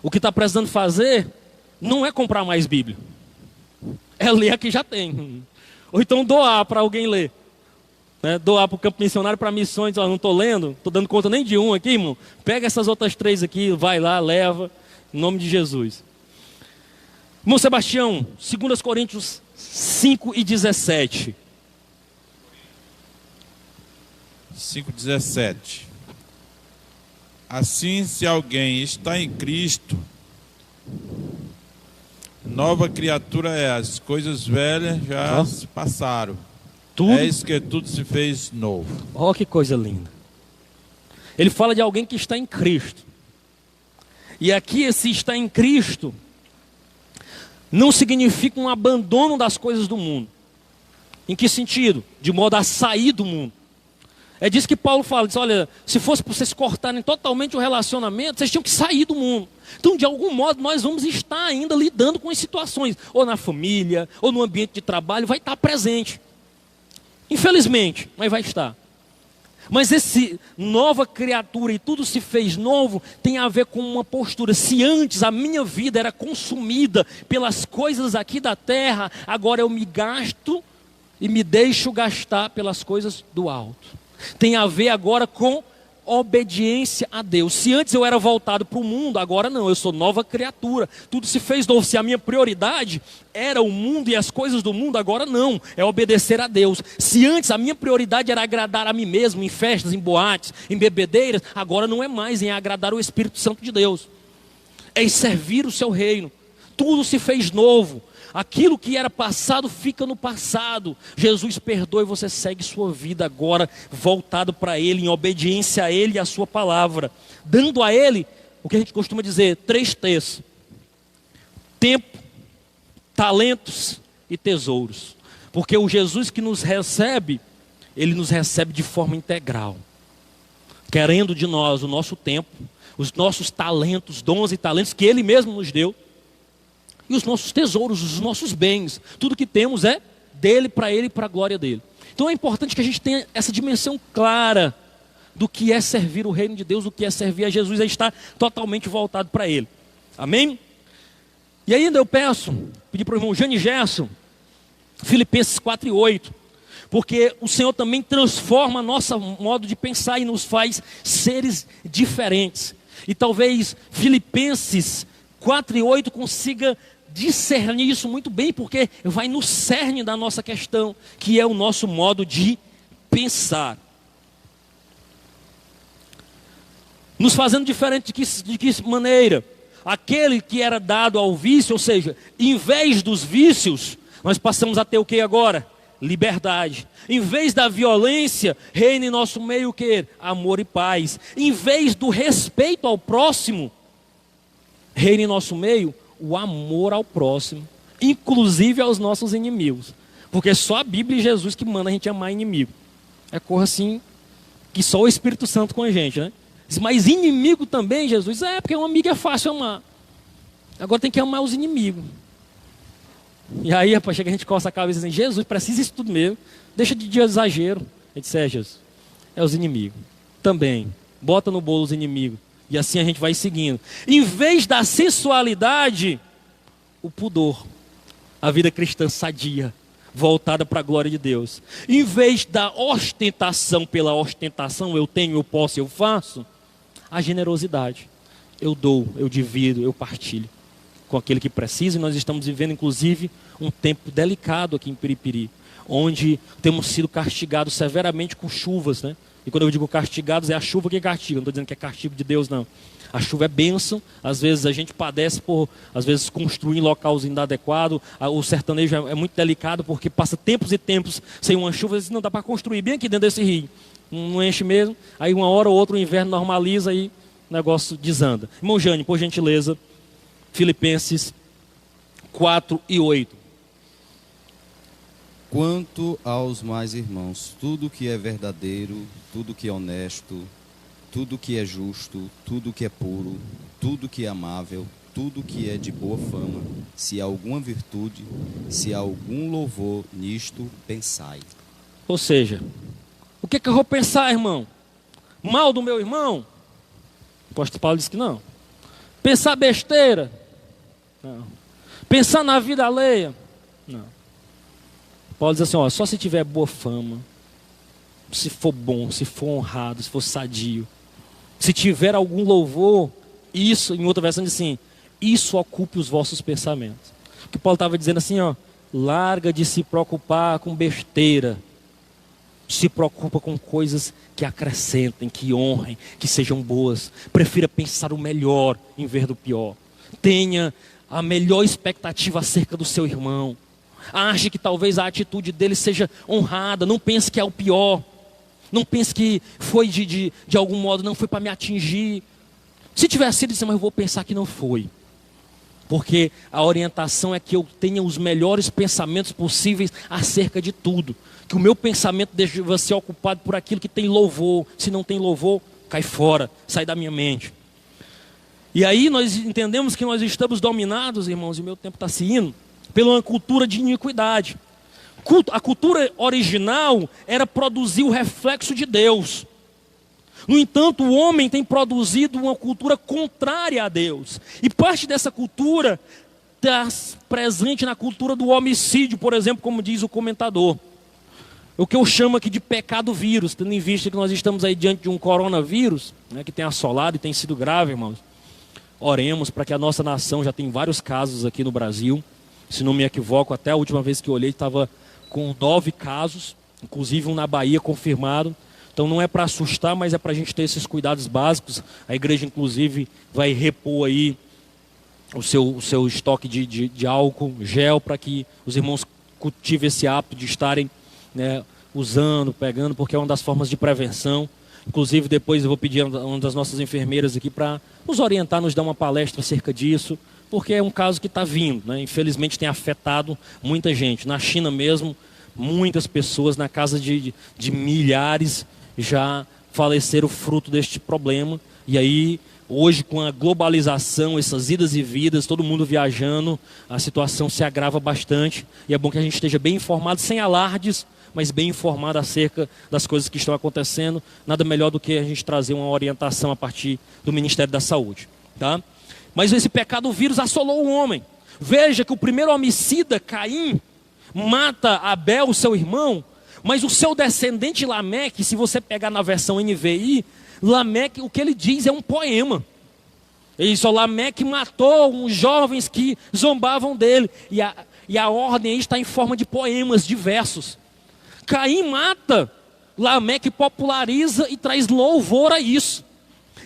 O que está precisando fazer... não é comprar mais Bíblia, é ler a que já tem. Ou então doar para alguém ler. Né? Doar para o campo missionário, para missões. Ó, não estou lendo, não estou dando conta nem de um aqui, irmão. Pega essas outras 3 aqui, vai lá, leva, em nome de Jesus. Irmão Sebastião, 2 Coríntios 5:17. 5:17. Assim, se alguém está em Cristo, nova criatura é, as coisas velhas já se passaram. Tudo. Eis que tudo se fez novo. Olha que coisa linda. Ele fala de alguém que está em Cristo. E aqui esse está em Cristo não significa um abandono das coisas do mundo. Em que sentido? De modo a sair do mundo. É disso que Paulo fala, diz, olha, se fosse para vocês cortarem totalmente o relacionamento, vocês tinham que sair do mundo. Então, de algum modo, nós vamos estar ainda lidando com as situações, ou na família, ou no ambiente de trabalho, vai estar presente. Infelizmente, mas vai estar. Mas esse nova criatura e tudo se fez novo, tem a ver com uma postura. Se antes a minha vida era consumida pelas coisas aqui da terra, agora eu me gasto e me deixo gastar pelas coisas do alto. Tem a ver agora com obediência a Deus. Se antes eu era voltado para o mundo, agora não, eu sou nova criatura. Tudo se fez novo. Se a minha prioridade era o mundo e as coisas do mundo, agora não, é obedecer a Deus. Se antes a minha prioridade era agradar a mim mesmo, em festas, em boates, em bebedeiras, agora não é mais, em agradar o Espírito Santo de Deus. É em servir o seu reino. Tudo se fez novo. Aquilo que era passado fica no passado. Jesus perdoa e você segue sua vida agora voltado para Ele, em obediência a Ele e a sua palavra, dando a Ele o que a gente costuma dizer, 3 T's: tempo, talentos e tesouros. Porque o Jesus que nos recebe, Ele nos recebe de forma integral, querendo de nós o nosso tempo, os nossos talentos, dons e talentos que Ele mesmo nos deu, e os nossos tesouros, os nossos bens. Tudo que temos é dele, para Ele e para a glória dele. Então é importante que a gente tenha essa dimensão clara do que é servir o reino de Deus, do que é servir a Jesus, é estar totalmente voltado para Ele. Amém? E ainda eu pedi para o irmão Jane Gerson, Filipenses 4:8, porque o Senhor também transforma nosso modo de pensar e nos faz seres diferentes. E talvez Filipenses 4:8 consiga discernir isso muito bem, porque vai no cerne da nossa questão, que é o nosso modo de pensar. Nos fazendo diferente de que maneira? Aquele que era dado ao vício, ou seja, em vez dos vícios, nós passamos a ter o que agora? Liberdade. Em vez da violência, reina em nosso meio o que? Amor e paz. Em vez do respeito ao próximo, reina em nosso meio o amor ao próximo, inclusive aos nossos inimigos. Porque só a Bíblia e Jesus que manda a gente amar inimigo. É coisa assim, que só o Espírito Santo com a gente, né? Mas inimigo também, Jesus, porque um amigo é fácil amar. Agora tem que amar os inimigos. E aí, rapaz, chega a gente coça a cabeça e diz, Jesus, precisa isso tudo mesmo. Deixa de exagero. A gente diz, Jesus, é os inimigos. Também, bota no bolo os inimigos. E assim a gente vai seguindo. Em vez da sensualidade, o pudor. A vida cristã sadia, voltada para a glória de Deus. Em vez da ostentação pela ostentação, eu tenho, eu posso, eu faço, a generosidade. Eu dou, eu divido, eu partilho com aquele que precisa. E nós estamos vivendo, inclusive, um tempo delicado aqui em Piripiri, onde temos sido castigados severamente com chuvas, né? E quando eu digo castigados, é a chuva que castiga. Não estou dizendo que é castigo de Deus, não. A chuva é bênção. Às vezes a gente padece por, às vezes, construir em locais inadequados. O sertanejo é muito delicado, porque passa tempos e tempos sem uma chuva. Às vezes não dá para construir bem aqui dentro desse rio. Não enche mesmo. Aí uma hora ou outra o inverno normaliza e o negócio desanda. Irmão Jane, por gentileza, Filipenses 4:8. Quanto aos mais irmãos, tudo que é verdadeiro, tudo que é honesto, tudo que é justo, tudo que é puro, tudo que é amável, tudo que é de boa fama, se há alguma virtude, se há algum louvor, nisto pensai. Ou seja, o que eu vou pensar, irmão? Mal do meu irmão? O apóstolo Paulo disse que não. Pensar besteira? Não. Pensar na vida alheia? Não. Paulo diz assim, ó, só se tiver boa fama, se for bom, se for honrado, se for sadio, se tiver algum louvor, isso, em outra versão diz assim, isso ocupe os vossos pensamentos. O que Paulo estava dizendo assim, ó, larga de se preocupar com besteira, se preocupa com coisas que acrescentem, que honrem, que sejam boas. Prefira pensar o melhor em vez do pior. Tenha a melhor expectativa acerca do seu irmão. Ache que talvez a atitude dele seja honrada. Não pense que é o pior. Não pense que foi de algum modo, não foi para me atingir. Se tivesse sido isso, mas eu vou pensar que não foi. Porque a orientação é que eu tenha os melhores pensamentos possíveis acerca de tudo. Que o meu pensamento deva ser ocupado por aquilo que tem louvor. Se não tem louvor, cai fora, sai da minha mente. E aí nós entendemos que nós estamos dominados, irmãos, e o meu tempo está se indo, pela uma cultura de iniquidade. A cultura original era produzir o reflexo de Deus. No entanto, o homem tem produzido uma cultura contrária a Deus. E parte dessa cultura está presente na cultura do homicídio, por exemplo, como diz o comentador. O que eu chamo aqui de pecado vírus, tendo em vista que nós estamos aí diante de um coronavírus, né, que tem assolado e tem sido grave, irmãos. Oremos para que a nossa nação, já tem vários casos aqui no Brasil. Se não me equivoco, até a última vez que eu olhei estava com 9 casos, inclusive um na Bahia confirmado. Então não é para assustar, mas é para a gente ter esses cuidados básicos. A igreja, inclusive, vai repor aí o seu estoque de álcool, gel, para que os irmãos cultivem esse hábito de estarem, né, usando, pegando, porque é uma das formas de prevenção. Inclusive, depois eu vou pedir a uma das nossas enfermeiras aqui para nos orientar, nos dar uma palestra acerca disso, porque é um caso que está vindo, né? Infelizmente tem afetado muita gente. Na China mesmo, muitas pessoas, na casa de milhares, já faleceram fruto deste problema. E aí, hoje, com a globalização, essas idas e vidas, todo mundo viajando, a situação se agrava bastante. E é bom que a gente esteja bem informado, sem alardes, mas bem informado acerca das coisas que estão acontecendo. Nada melhor do que a gente trazer uma orientação a partir do Ministério da Saúde, tá? Mas esse pecado vírus assolou o homem. Veja que o primeiro homicida, Caim, mata Abel, seu irmão, mas o seu descendente Lameque, se você pegar na versão NVI, Lameque, o que ele diz é um poema. Ele diz, Lameque matou uns jovens que zombavam dele. E a ordem aí está em forma de poemas, de versos. Caim mata, Lameque populariza e traz louvor a isso.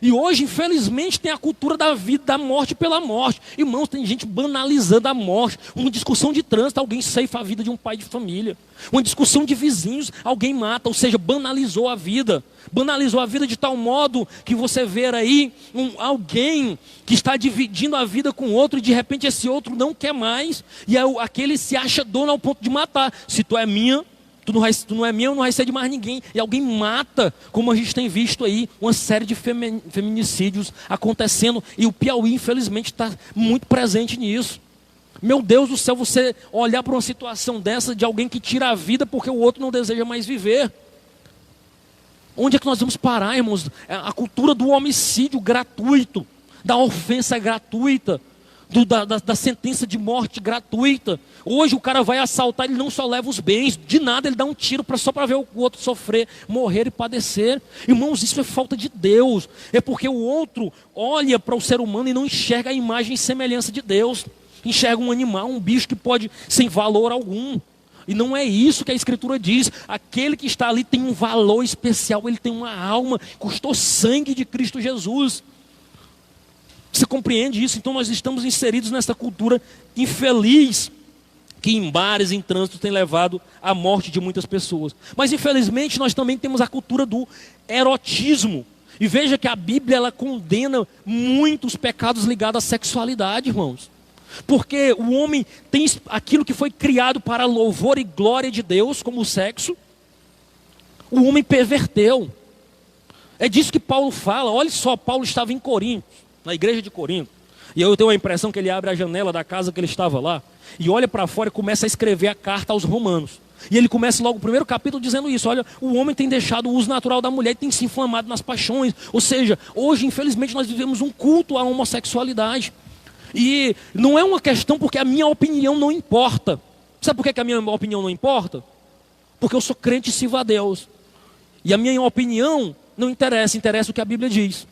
E hoje, infelizmente, tem a cultura da vida, da morte pela morte. Irmãos, tem gente banalizando a morte. Uma discussão de trânsito, alguém ceifa a vida de um pai de família. Uma discussão de vizinhos, alguém mata. Ou seja, banalizou a vida. Banalizou a vida de tal modo que você vê aí alguém que está dividindo a vida com outro e de repente esse outro não quer mais. E aquele se acha dono ao ponto de matar. Se tu é minha... Tu não é meu, não vai ser de mais ninguém. E alguém mata, como a gente tem visto aí, uma série de feminicídios acontecendo. E o Piauí, infelizmente, está muito presente nisso. Meu Deus do céu, você olhar para uma situação dessa de alguém que tira a vida porque o outro não deseja mais viver. Onde é que nós vamos parar, irmãos? A cultura do homicídio gratuito, da ofensa gratuita. Da sentença de morte gratuita. Hoje o cara vai assaltar, ele não só leva os bens, de nada ele dá um tiro só para ver o outro sofrer, morrer e padecer. Irmãos, isso é falta de Deus. É porque o outro olha para o ser humano e não enxerga a imagem e semelhança de Deus. Enxerga um animal, um bicho que pode sem valor algum. E não é isso que a Escritura diz. Aquele que está ali tem um valor especial, ele tem uma alma, custou sangue de Cristo Jesus. Você compreende isso? Então nós estamos inseridos nessa cultura infeliz que em bares, em trânsito tem levado à morte de muitas pessoas. Mas infelizmente nós também temos a cultura do erotismo. E veja que a Bíblia ela condena muitos pecados ligados à sexualidade, irmãos. Porque o homem tem aquilo que foi criado para louvor e glória de Deus, como o sexo. O homem perverteu. É disso que Paulo fala. Olha só, Paulo estava em Corinto, na igreja de Corinto. E eu tenho a impressão que ele abre a janela da casa que ele estava lá e olha para fora e começa a escrever a carta aos romanos. E ele começa logo o primeiro capítulo dizendo isso. Olha, o homem tem deixado o uso natural da mulher e tem se inflamado nas paixões. Ou seja, hoje infelizmente nós vivemos um culto à homossexualidade. E não é uma questão porque a minha opinião não importa. Sabe por que a minha opinião não importa? Porque eu sou crente e sirvo a Deus. E a minha opinião não interessa, interessa o que a Bíblia diz.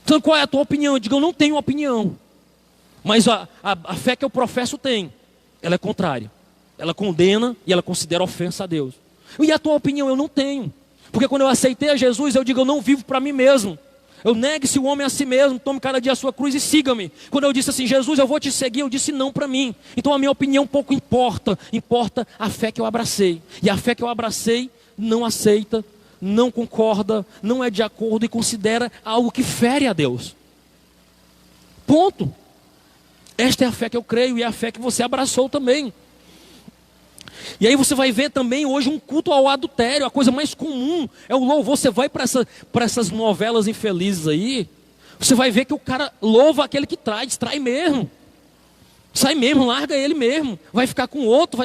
Então qual é a tua opinião? Eu digo, eu não tenho opinião. Mas a fé que eu professo tem. Ela é contrária. Ela condena e ela considera ofensa a Deus. E a tua opinião eu não tenho. Porque quando eu aceitei a Jesus, eu digo, eu não vivo para mim mesmo. Eu negue-se o homem a si mesmo, tome cada dia a sua cruz e siga-me. Quando eu disse assim, Jesus, eu vou te seguir, eu disse não para mim. Então a minha opinião pouco importa. Importa a fé que eu abracei. E a fé que eu abracei não aceita, não concorda, não é de acordo e considera algo que fere a Deus. Ponto. Esta é a fé que eu creio e é a fé que você abraçou também. E aí você vai ver também hoje um culto ao adultério. A coisa mais comum é o louvor. Você vai para essas novelas infelizes aí, você vai ver que o cara louva aquele que trai mesmo. Sai mesmo, larga ele mesmo. Vai ficar com outro,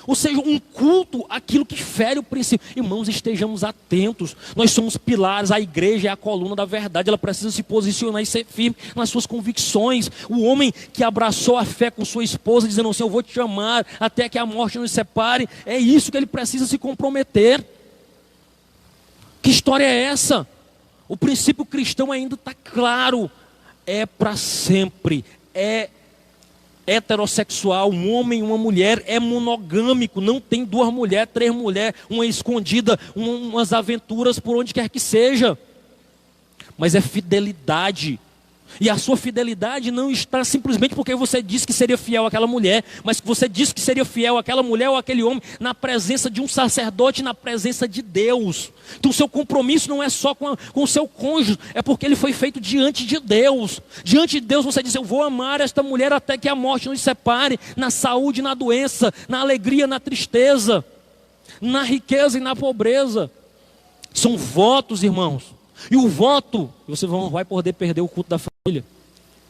ou seja, um culto, aquilo que fere o princípio. Irmãos, estejamos atentos. Nós somos pilares, a igreja é a coluna da verdade. Ela precisa se posicionar e ser firme nas suas convicções. O homem que abraçou a fé com sua esposa, dizendo assim, eu vou te amar até que a morte nos separe, é isso que ele precisa se comprometer. Que história é essa? O princípio cristão ainda está claro. É para sempre. É heterossexual, um homem e uma mulher, é monogâmico, não tem 2 mulheres, 3 mulheres, uma escondida, umas aventuras por onde quer que seja. Mas é fidelidade. E a sua fidelidade não está simplesmente porque você disse que seria fiel àquela mulher, mas que você disse que seria fiel àquela mulher ou àquele homem na presença de um sacerdote, na presença de Deus. Então o seu compromisso não é só com o seu cônjuge, é porque ele foi feito diante de Deus. Diante de Deus você diz, eu vou amar esta mulher até que a morte nos separe, na saúde, na doença, na alegria, na tristeza, na riqueza e na pobreza. São votos, irmãos. E o voto, você não vai poder perder o culto da família.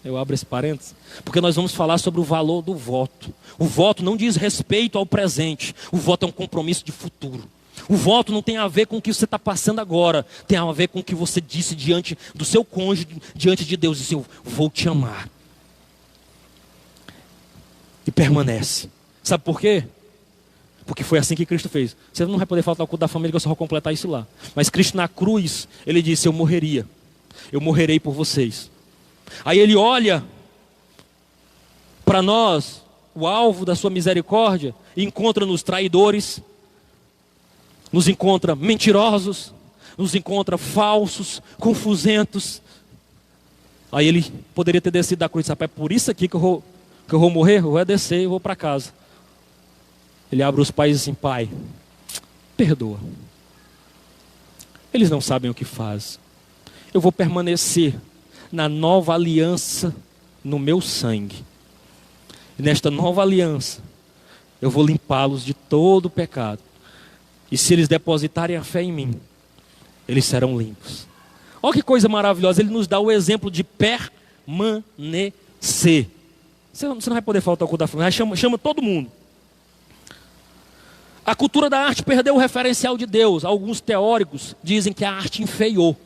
Eu abro esse parênteses, porque nós vamos falar sobre o valor do voto. O voto não diz respeito ao presente. O voto é um compromisso de futuro. O voto não tem a ver com o que você está passando agora. Tem a ver com o que você disse diante do seu cônjuge, diante de Deus. Disse, eu vou te amar. E permanece. Sabe por quê? Porque foi assim que Cristo fez. Você não vai poder faltar o culto da família, que eu só vou completar isso lá. Mas Cristo na cruz, ele disse, eu morreria. Eu morrerei por vocês. Aí ele olha para nós, o alvo da sua misericórdia, e encontra nos traidores, nos encontra mentirosos, nos encontra falsos, confusentos. Aí ele poderia ter descido da cruz, sabe, é por isso aqui que eu vou morrer, eu vou descer e vou para casa. Ele abre os pais e diz assim, pai, perdoa. Eles não sabem o que fazem. Eu vou permanecer na nova aliança no meu sangue. E nesta nova aliança, eu vou limpá-los de todo o pecado. E se eles depositarem a fé em mim, eles serão limpos. Olha que coisa maravilhosa, ele nos dá o exemplo de permanecer. Você não vai poder faltar o culto da família, chama todo mundo. A cultura da arte perdeu o referencial de Deus. Alguns teóricos dizem que a arte enfeiou.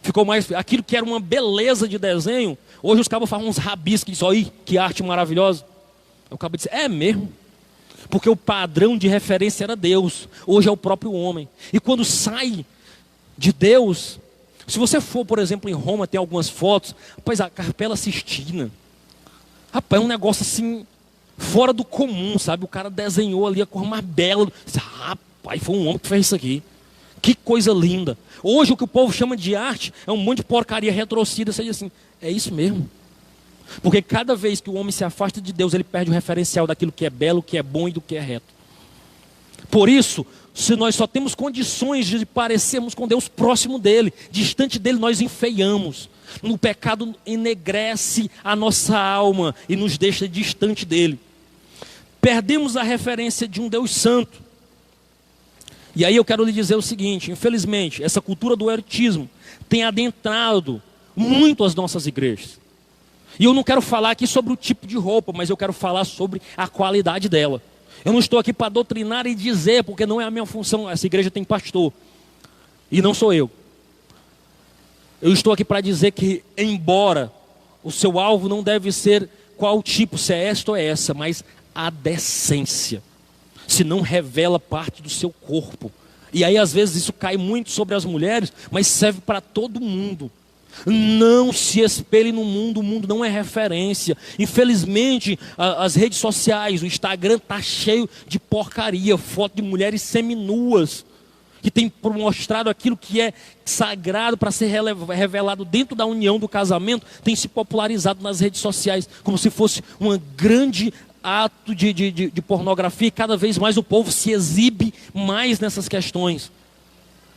Ficou mais, aquilo que era uma beleza de desenho, hoje os cabos falam uns rabiscos, dizem, olha que arte maravilhosa. O cabo diz, é mesmo? Porque o padrão de referência era Deus, hoje é o próprio homem. E quando sai de Deus, se você for, por exemplo, em Roma, tem algumas fotos, rapaz, a Capela Sistina, rapaz, é um negócio assim, fora do comum, sabe? O cara desenhou ali a cor mais bela. Rapaz, foi um homem que fez isso aqui. Que coisa linda. Hoje o que o povo chama de arte é um monte de porcaria retrocida. Você diz assim, é isso mesmo. Porque cada vez que o homem se afasta de Deus, ele perde o referencial daquilo que é belo, que é bom e do que é reto. Por isso, se nós só temos condições de parecermos com Deus próximo dele, distante dele, nós enfeiamos. O pecado enegrece a nossa alma e nos deixa distante dele. Perdemos a referência de um Deus santo. E aí eu quero lhe dizer o seguinte, infelizmente, essa cultura do erotismo tem adentrado muito as nossas igrejas. E eu não quero falar aqui sobre o tipo de roupa, mas eu quero falar sobre a qualidade dela. Eu não estou aqui para doutrinar e dizer, porque não é a minha função. Essa igreja tem pastor, e não sou eu. Eu estou aqui para dizer que, embora o seu alvo não deve ser qual tipo, se é esta ou é essa, mas a decência, se não revela parte do seu corpo. E aí às vezes isso cai muito sobre as mulheres, mas serve para todo mundo. Não se espelhe no mundo, o mundo não é referência. Infelizmente, as redes sociais, o Instagram está cheio de porcaria, foto de mulheres seminuas, que tem mostrado aquilo que é sagrado para ser revelado dentro da união do casamento, tem se popularizado nas redes sociais, como se fosse um grande ato de pornografia, e cada vez mais o povo se exibe mais nessas questões,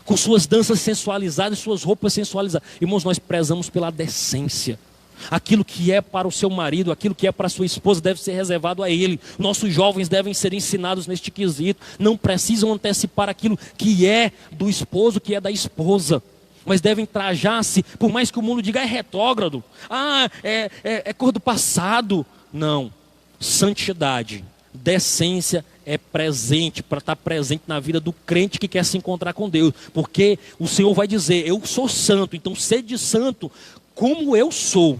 com suas danças sensualizadas, suas roupas sensualizadas. Irmãos, nós prezamos pela decência. Aquilo que é para o seu marido, aquilo que é para a sua esposa deve ser reservado a ele. Nossos jovens devem ser ensinados neste quesito. Não precisam antecipar aquilo que é do esposo, que é da esposa, mas devem trajar-se, por mais que o mundo diga é retrógrado, é cor do passado. Não, santidade, decência é presente, para estar presente na vida do crente que quer se encontrar com Deus, porque o Senhor vai dizer: eu sou santo, então sede santo como eu sou.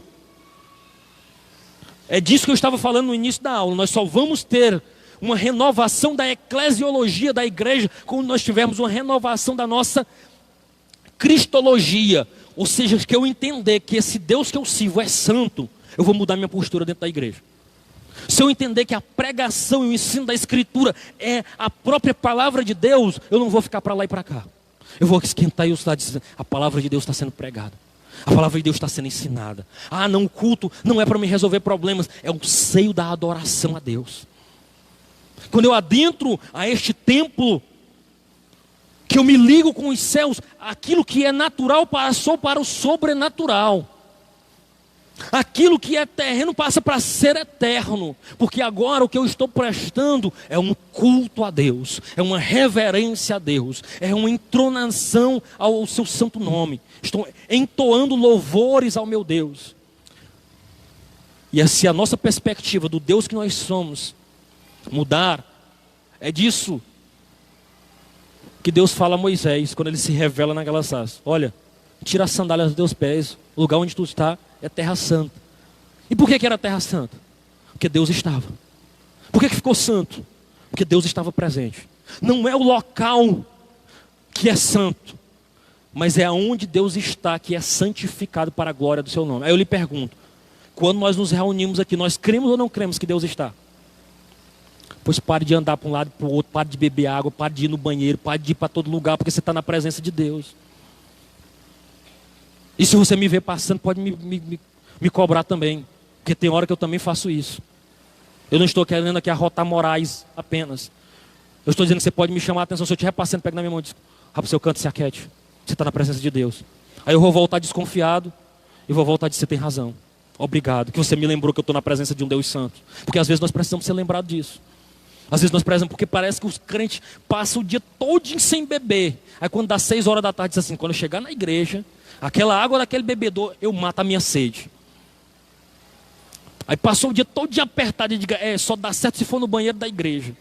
É disso que eu estava falando no início da aula. Nós só vamos ter uma renovação da eclesiologia da igreja quando nós tivermos uma renovação da nossa cristologia, ou seja, que eu entender que esse Deus que eu sirvo é santo, eu vou mudar minha postura dentro da igreja. Se eu entender que a pregação e o ensino da Escritura é a própria palavra de Deus, eu não vou ficar para lá e para cá. Eu vou esquentar e eu estou dizendo: a palavra de Deus está sendo pregada, a palavra de Deus está sendo ensinada. Não, o culto não é para me resolver problemas, é o seio da adoração a Deus. Quando eu adentro a este templo, que eu me ligo com os céus, aquilo que é natural passou para o sobrenatural. Aquilo que é terreno passa para ser eterno, porque agora o que eu estou prestando é um culto a Deus, é uma reverência a Deus, é uma entonação ao seu santo nome. Estou entoando louvores ao meu Deus. E se a nossa perspectiva do Deus que nós somos mudar, é disso que Deus fala a Moisés quando ele se revela naquela sarça: olha, tira as sandálias dos teus pés, o lugar onde tu está é terra santa. E por que era terra santa? Porque Deus estava. Por que ficou santo? Porque Deus estava presente. Não é o local que é santo, mas é aonde Deus está que é santificado para a glória do seu nome. Aí eu lhe pergunto: quando nós nos reunimos aqui, nós cremos ou não cremos que Deus está? Pois pare de andar para um lado e para o outro, pare de beber água, pare de ir no banheiro, pare de ir para todo lugar, porque você está na presença de Deus. E se você me ver passando, pode me cobrar também, porque tem hora que eu também faço isso. Eu não estou querendo aqui arrotar morais apenas. Eu estou dizendo que você pode me chamar a atenção. Se eu estiver passando, pega na minha mão e diz: rapaz, seu canto se aquete, você está na presença de Deus. Aí eu vou voltar desconfiado e vou voltar a dizer: você tem razão, obrigado, que você me lembrou que eu estou na presença de um Deus santo. Porque às vezes nós precisamos ser lembrados disso. Às vezes nós precisamos, porque parece que os crentes passam o dia todinho sem beber. Aí quando dá 6 horas da tarde, diz assim: quando eu chegar na igreja, aquela água daquele bebedor, eu mato a minha sede. Aí passou o dia todo apertado e diga: só dá certo se for no banheiro da igreja.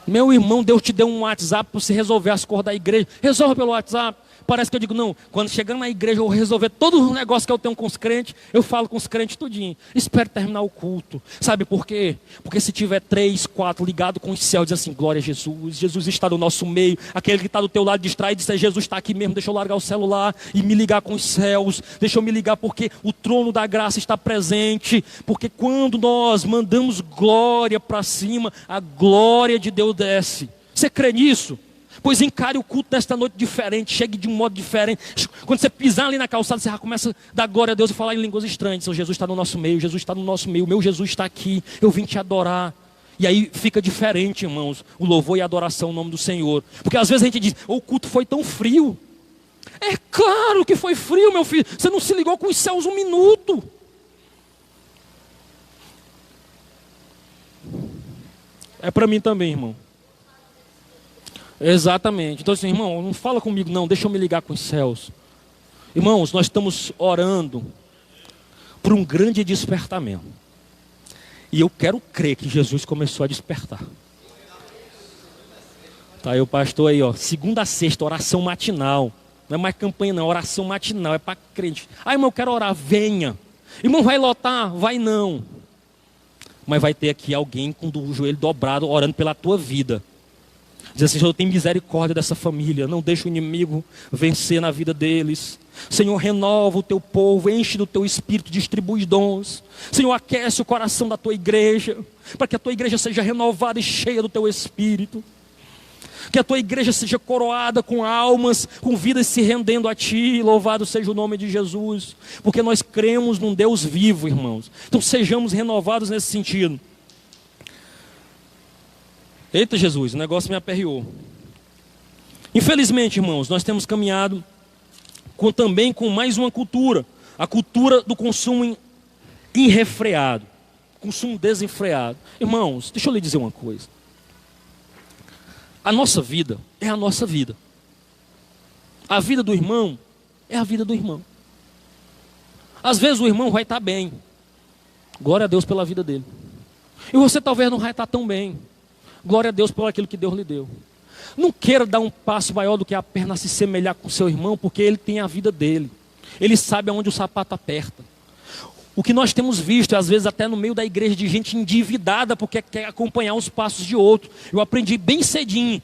Meu irmão, Deus te deu um WhatsApp para você resolver as coisas da igreja. Resolve pelo WhatsApp. Parece que eu digo: não, quando chegar na igreja eu vou resolver todos os negócios que eu tenho com os crentes. Eu falo com os crentes tudinho. Espero terminar o culto. Sabe por quê? Porque se tiver 3, 4 ligado com os céus, diz assim: glória a Jesus, Jesus está no nosso meio. Aquele que está do teu lado distrai e diz: Jesus está aqui mesmo, deixa eu largar o celular e me ligar com os céus. Deixa eu me ligar porque o trono da graça está presente. Porque quando nós mandamos glória para cima, a glória de Deus desce. Você crê nisso? Pois encare o culto desta noite diferente, chegue de um modo diferente. Quando você pisar ali na calçada, você já começa a dar glória a Deus e falar em línguas estranhas. Seu Jesus está no nosso meio, Jesus está no nosso meio, o meu Jesus está aqui, eu vim te adorar. E aí fica diferente, irmãos, o louvor e a adoração ao nome do Senhor. Porque às vezes a gente diz: o culto foi tão frio. É claro que foi frio, meu filho. Você não se ligou com os céus um minuto. É para mim também, irmão. Exatamente. Então assim: irmão, não fala comigo não, deixa eu me ligar com os céus. Irmãos, nós estamos orando por um grande despertamento. E eu quero crer que Jesus começou a despertar. Tá aí o pastor aí, ó, segunda a sexta, oração matinal. Não é mais campanha não, oração matinal, é para crente. Irmão, eu quero orar, venha. Irmão, vai lotar? Vai não. Mas vai ter aqui alguém com o joelho dobrado, orando pela tua vida. Diz assim: Senhor, tem misericórdia dessa família, não deixa o inimigo vencer na vida deles. Senhor, renova o teu povo, enche do teu espírito, distribui dons. Senhor, aquece o coração da tua igreja, para que a tua igreja seja renovada e cheia do teu espírito. Que a tua igreja seja coroada com almas, com vidas se rendendo a ti. Louvado seja o nome de Jesus, porque nós cremos num Deus vivo, irmãos. Então sejamos renovados nesse sentido. Eita Jesus, o negócio me aperreou. Infelizmente, irmãos, nós temos caminhado também com mais uma cultura. A cultura do consumo irrefreado. Consumo desenfreado. Irmãos, deixa eu lhe dizer uma coisa. A nossa vida é a nossa vida. A vida do irmão é a vida do irmão. Às vezes o irmão vai estar bem. Glória a Deus pela vida dele. E você talvez não vai estar tão bem. Glória a Deus por aquilo que Deus lhe deu. Não queira dar um passo maior do que apenas se semelhar com seu irmão, porque ele tem a vida dele. Ele sabe aonde o sapato aperta. O que nós temos visto, às vezes até no meio da igreja, de gente endividada porque quer acompanhar os passos de outro. Eu aprendi bem cedinho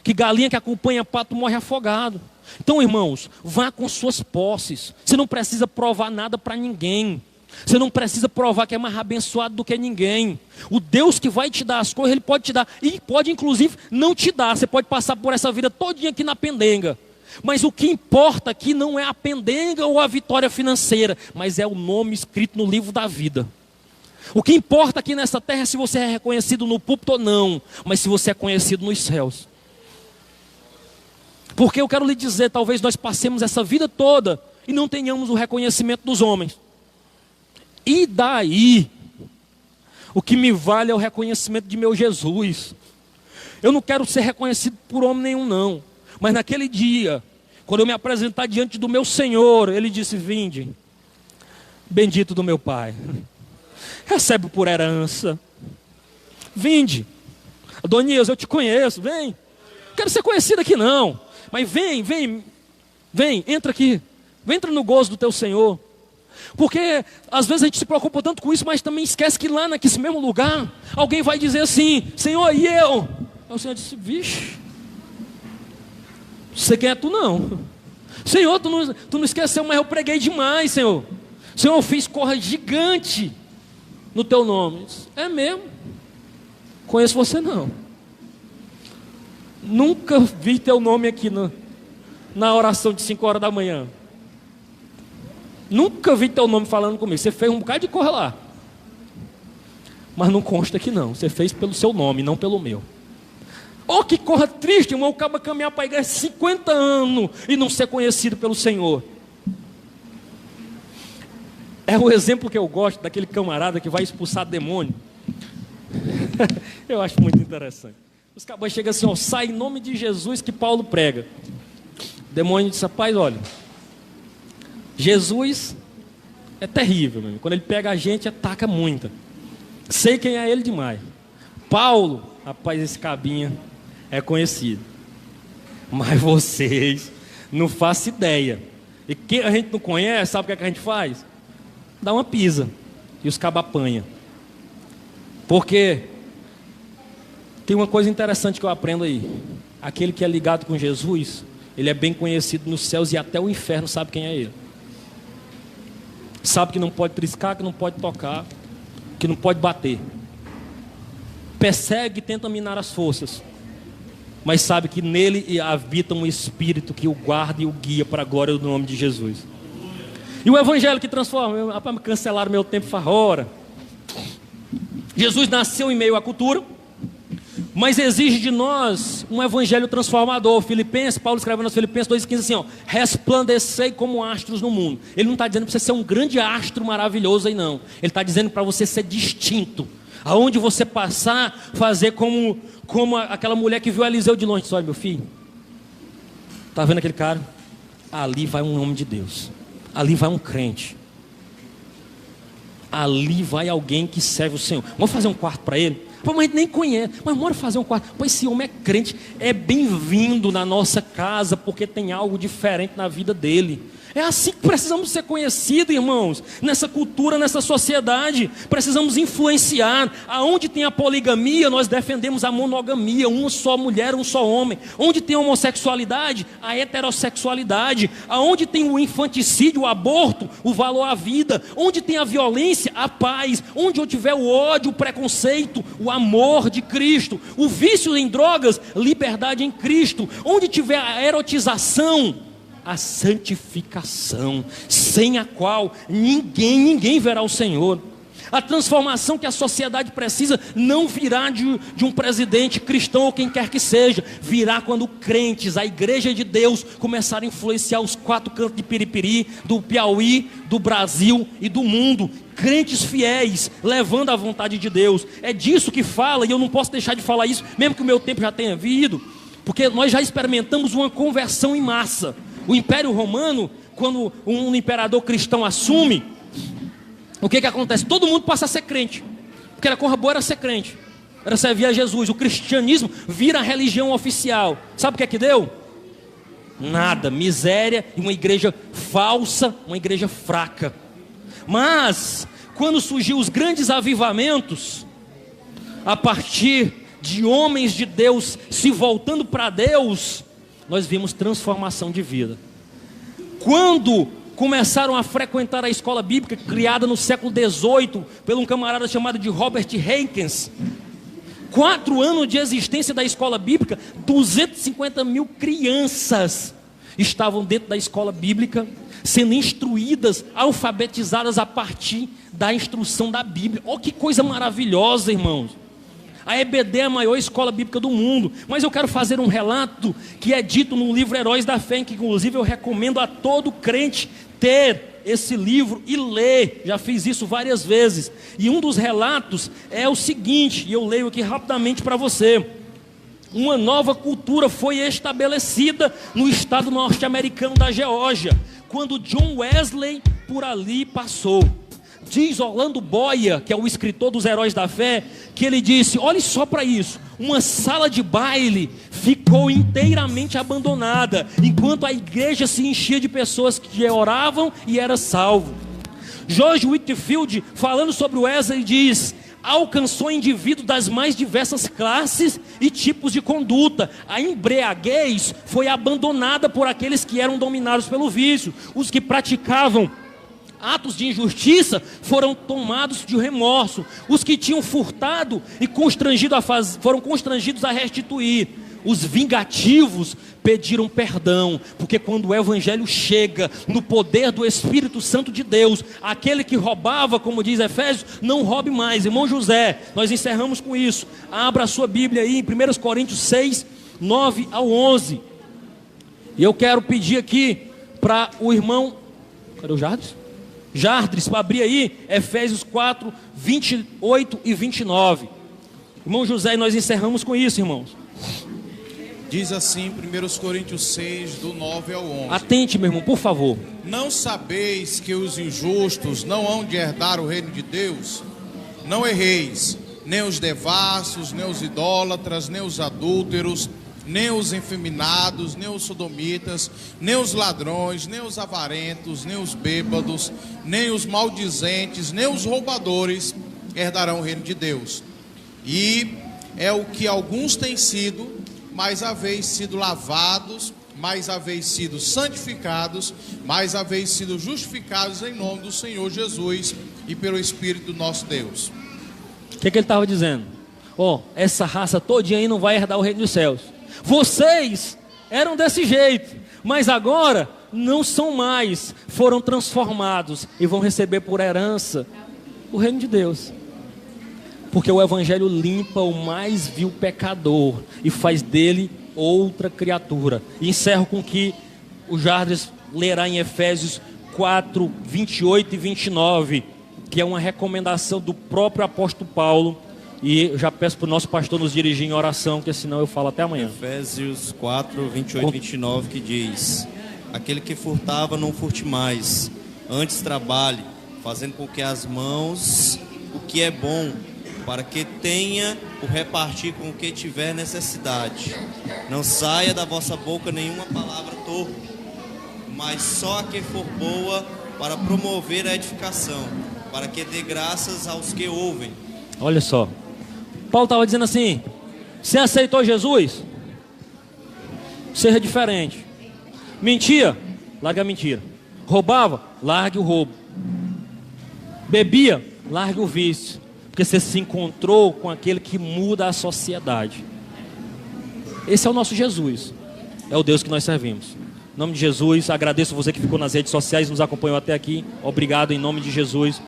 que galinha que acompanha pato morre afogado. Então, irmãos, vá com suas posses. Você não precisa provar nada para ninguém. Você não precisa provar que é mais abençoado do que ninguém. O Deus que vai te dar as coisas, Ele pode te dar. E pode, inclusive, não te dar. Você pode passar por essa vida todinha aqui na pendenga. Mas o que importa aqui não é a pendenga ou a vitória financeira, mas é o nome escrito no livro da vida. O que importa aqui nessa terra é se você é reconhecido no púlpito ou não, mas se você é conhecido nos céus. Porque eu quero lhe dizer, talvez nós passemos essa vida toda e não tenhamos o reconhecimento dos homens. E daí, o que me vale é o reconhecimento de meu Jesus. Eu não quero ser reconhecido por homem nenhum, não. Mas naquele dia, quando eu me apresentar diante do meu Senhor, Ele disse: vinde, bendito do meu Pai, recebe por herança. Vinde, Adonias, eu te conheço, vem. Não quero ser conhecido aqui não, mas vem, entra aqui. Entra no gozo do teu Senhor. Porque às vezes a gente se preocupa tanto com isso, mas também esquece que lá nesse mesmo lugar alguém vai dizer assim: Senhor, e eu? Aí o Senhor disse: vixe, você quem é tu não? Senhor, tu não esqueceu, mas eu preguei demais, Senhor. Senhor, eu fiz corra gigante no teu nome. Disse: é mesmo? Conheço você não. Nunca vi teu nome aqui na oração de 5 horas da manhã. Nunca vi teu nome falando comigo. Você fez um bocado de corra lá, mas não consta que não. Você fez pelo seu nome, não pelo meu. Oh, que corra triste, irmão. Acaba caminhar para a igreja 50 anos e não ser conhecido pelo Senhor. É o exemplo que eu gosto daquele camarada que vai expulsar demônio. Eu acho muito interessante. Os cabas chegam assim: ó, sai em nome de Jesus que Paulo prega. O demônio diz: rapaz, olha, Jesus é terrível, meu. Quando ele pega a gente, ataca muita. Sei quem é ele demais. Paulo, rapaz, esse cabinha é conhecido. Mas vocês não fazem ideia. E quem a gente não conhece, sabe o que a gente faz? Dá uma pisa. E os cabas apanham. Porque tem uma coisa interessante que eu aprendo aí. Aquele que é ligado com Jesus, ele é bem conhecido nos céus e até o inferno sabe quem é ele. Sabe que não pode triscar, que não pode tocar, que não pode bater. Persegue e tenta minar as forças, mas sabe que nele habita um Espírito que o guarda e o guia para a glória do nome de Jesus. E o Evangelho que transforma. Rapaz, me cancelaram meu tempo faz hora. Jesus nasceu em meio à cultura, mas exige de nós um evangelho transformador. Filipenses, Paulo escrevendo nos Filipenses 2,15 assim, ó: resplandecei como astros no mundo. Ele não está dizendo para você ser um grande astro maravilhoso aí não. Ele está dizendo para você ser distinto. Aonde você passar, fazer como aquela mulher que viu Eliseu de longe. Disse: olha, meu filho, está vendo aquele cara? Ali vai um homem de Deus. Ali vai um crente. Ali vai alguém que serve o Senhor. Vamos fazer um quarto para ele? Pô, mas a gente nem conhece, mas bora fazer um quarto. Pô, esse homem é crente, é bem-vindo na nossa casa, porque tem algo diferente na vida dele. É assim que precisamos ser conhecidos, irmãos, nessa cultura, nessa sociedade. Precisamos influenciar. Aonde tem a poligamia, nós defendemos a monogamia, uma só mulher, um só homem. Onde tem a homossexualidade, a heterossexualidade. Aonde tem o infanticídio, o aborto, o valor à vida. Onde tem a violência, a paz. Onde eu tiver o ódio, o preconceito, o amor de Cristo. O vício em drogas, liberdade em Cristo. Onde tiver a erotização, a santificação, sem a qual ninguém verá o Senhor. A transformação que a sociedade precisa não virá de um presidente cristão ou quem quer que seja, virá quando crentes, a igreja de Deus, começarem a influenciar os 4 cantos de Piripiri, do Piauí, do Brasil e do mundo. Crentes fiéis, levando a vontade de Deus. É disso que fala, e eu não posso deixar de falar isso, mesmo que o meu tempo já tenha vindo, porque nós já experimentamos uma conversão em massa. O Império Romano, quando um imperador cristão assume, o que acontece? Todo mundo passa a ser crente, porque era coisa boa, era ser crente, era servir a Jesus. O cristianismo vira a religião oficial. Sabe o que deu? Nada, miséria e uma igreja falsa, uma igreja fraca. Mas, quando surgiu os grandes avivamentos, a partir de homens de Deus se voltando para Deus, nós vimos transformação de vida. Quando começaram a frequentar a escola bíblica, criada no século XVIII, por um camarada chamado de Robert Hankins, 4 anos de existência da escola bíblica, 250 mil crianças estavam dentro da escola bíblica, sendo instruídas, alfabetizadas a partir da instrução da Bíblia. Oh, que coisa maravilhosa, irmãos! A EBD é a maior escola bíblica do mundo. Mas eu quero fazer um relato que é dito no livro Heróis da Fé, que inclusive eu recomendo a todo crente ter esse livro e ler. Já fiz isso várias vezes. E um dos relatos é o seguinte, e eu leio aqui rapidamente para você. Uma nova cultura foi estabelecida no estado norte-americano da Geórgia, quando John Wesley por ali passou. Diz Orlando Boyer, que é o escritor dos Heróis da Fé, que ele disse, olhe só para isso, uma sala de baile ficou inteiramente abandonada, enquanto a igreja se enchia de pessoas que oravam e era salvo. George Whitefield, falando sobre Wesley, diz, alcançou indivíduos das mais diversas classes e tipos de conduta. A embriaguez foi abandonada por aqueles que eram dominados pelo vício. Os que praticavam atos de injustiça foram tomados de remorso. Os que tinham furtado e foram constrangidos a restituir. Os vingativos pediram perdão, porque quando o evangelho chega no poder do Espírito Santo de Deus, aquele que roubava, como diz Efésios, não roube mais. Irmão José, nós encerramos com isso. Abra a sua Bíblia aí em 1 Coríntios 6, 9 ao 11. E eu quero pedir aqui para o irmão, cadê o Jardres, para abrir aí Efésios 4, 28 e 29. Irmão José, nós encerramos com isso, irmãos. Diz assim, 1 Coríntios 6, do 9 ao 11. Atente, meu irmão, por favor. Não sabeis que os injustos não hão de herdar o reino de Deus? Não erreis, nem os devassos, nem os idólatras, nem os adúlteros, nem os efeminados, nem os sodomitas, nem os ladrões, nem os avarentos, nem os bêbados, nem os maldizentes, nem os roubadores herdarão o reino de Deus. E é o que alguns têm sido, mas haveis sido lavados, mas haveis sido santificados, mas haveis sido justificados em nome do Senhor Jesus e pelo Espírito do nosso Deus. O que ele estava dizendo? Essa raça todinha aí não vai herdar o reino dos céus. Vocês eram desse jeito, mas agora não são mais, foram transformados e vão receber por herança o reino de Deus. Porque o evangelho limpa o mais vil pecador e faz dele outra criatura. E encerro com que o Jardres lerá em Efésios 4, 28 e 29, que é uma recomendação do próprio apóstolo Paulo. E eu já peço para o nosso pastor nos dirigir em oração, porque senão eu falo até amanhã. Efésios 4, 28 e 29, que diz: aquele que furtava, não furte mais, antes trabalhe, fazendo com que as mãos o que é bom, para que tenha o repartir com o que tiver necessidade. Não saia da vossa boca nenhuma palavra torpe, mas só a que for boa para promover a edificação, para que dê graças aos que ouvem. Olha só, Paulo estava dizendo assim: você aceitou Jesus? Seja diferente. Mentia? Larga a mentira. Roubava? Largue o roubo. Bebia? Largue o vício. Porque você se encontrou com aquele que muda a sociedade. Esse é o nosso Jesus. É o Deus que nós servimos. Em nome de Jesus, agradeço você que ficou nas redes sociais e nos acompanhou até aqui. Obrigado em nome de Jesus.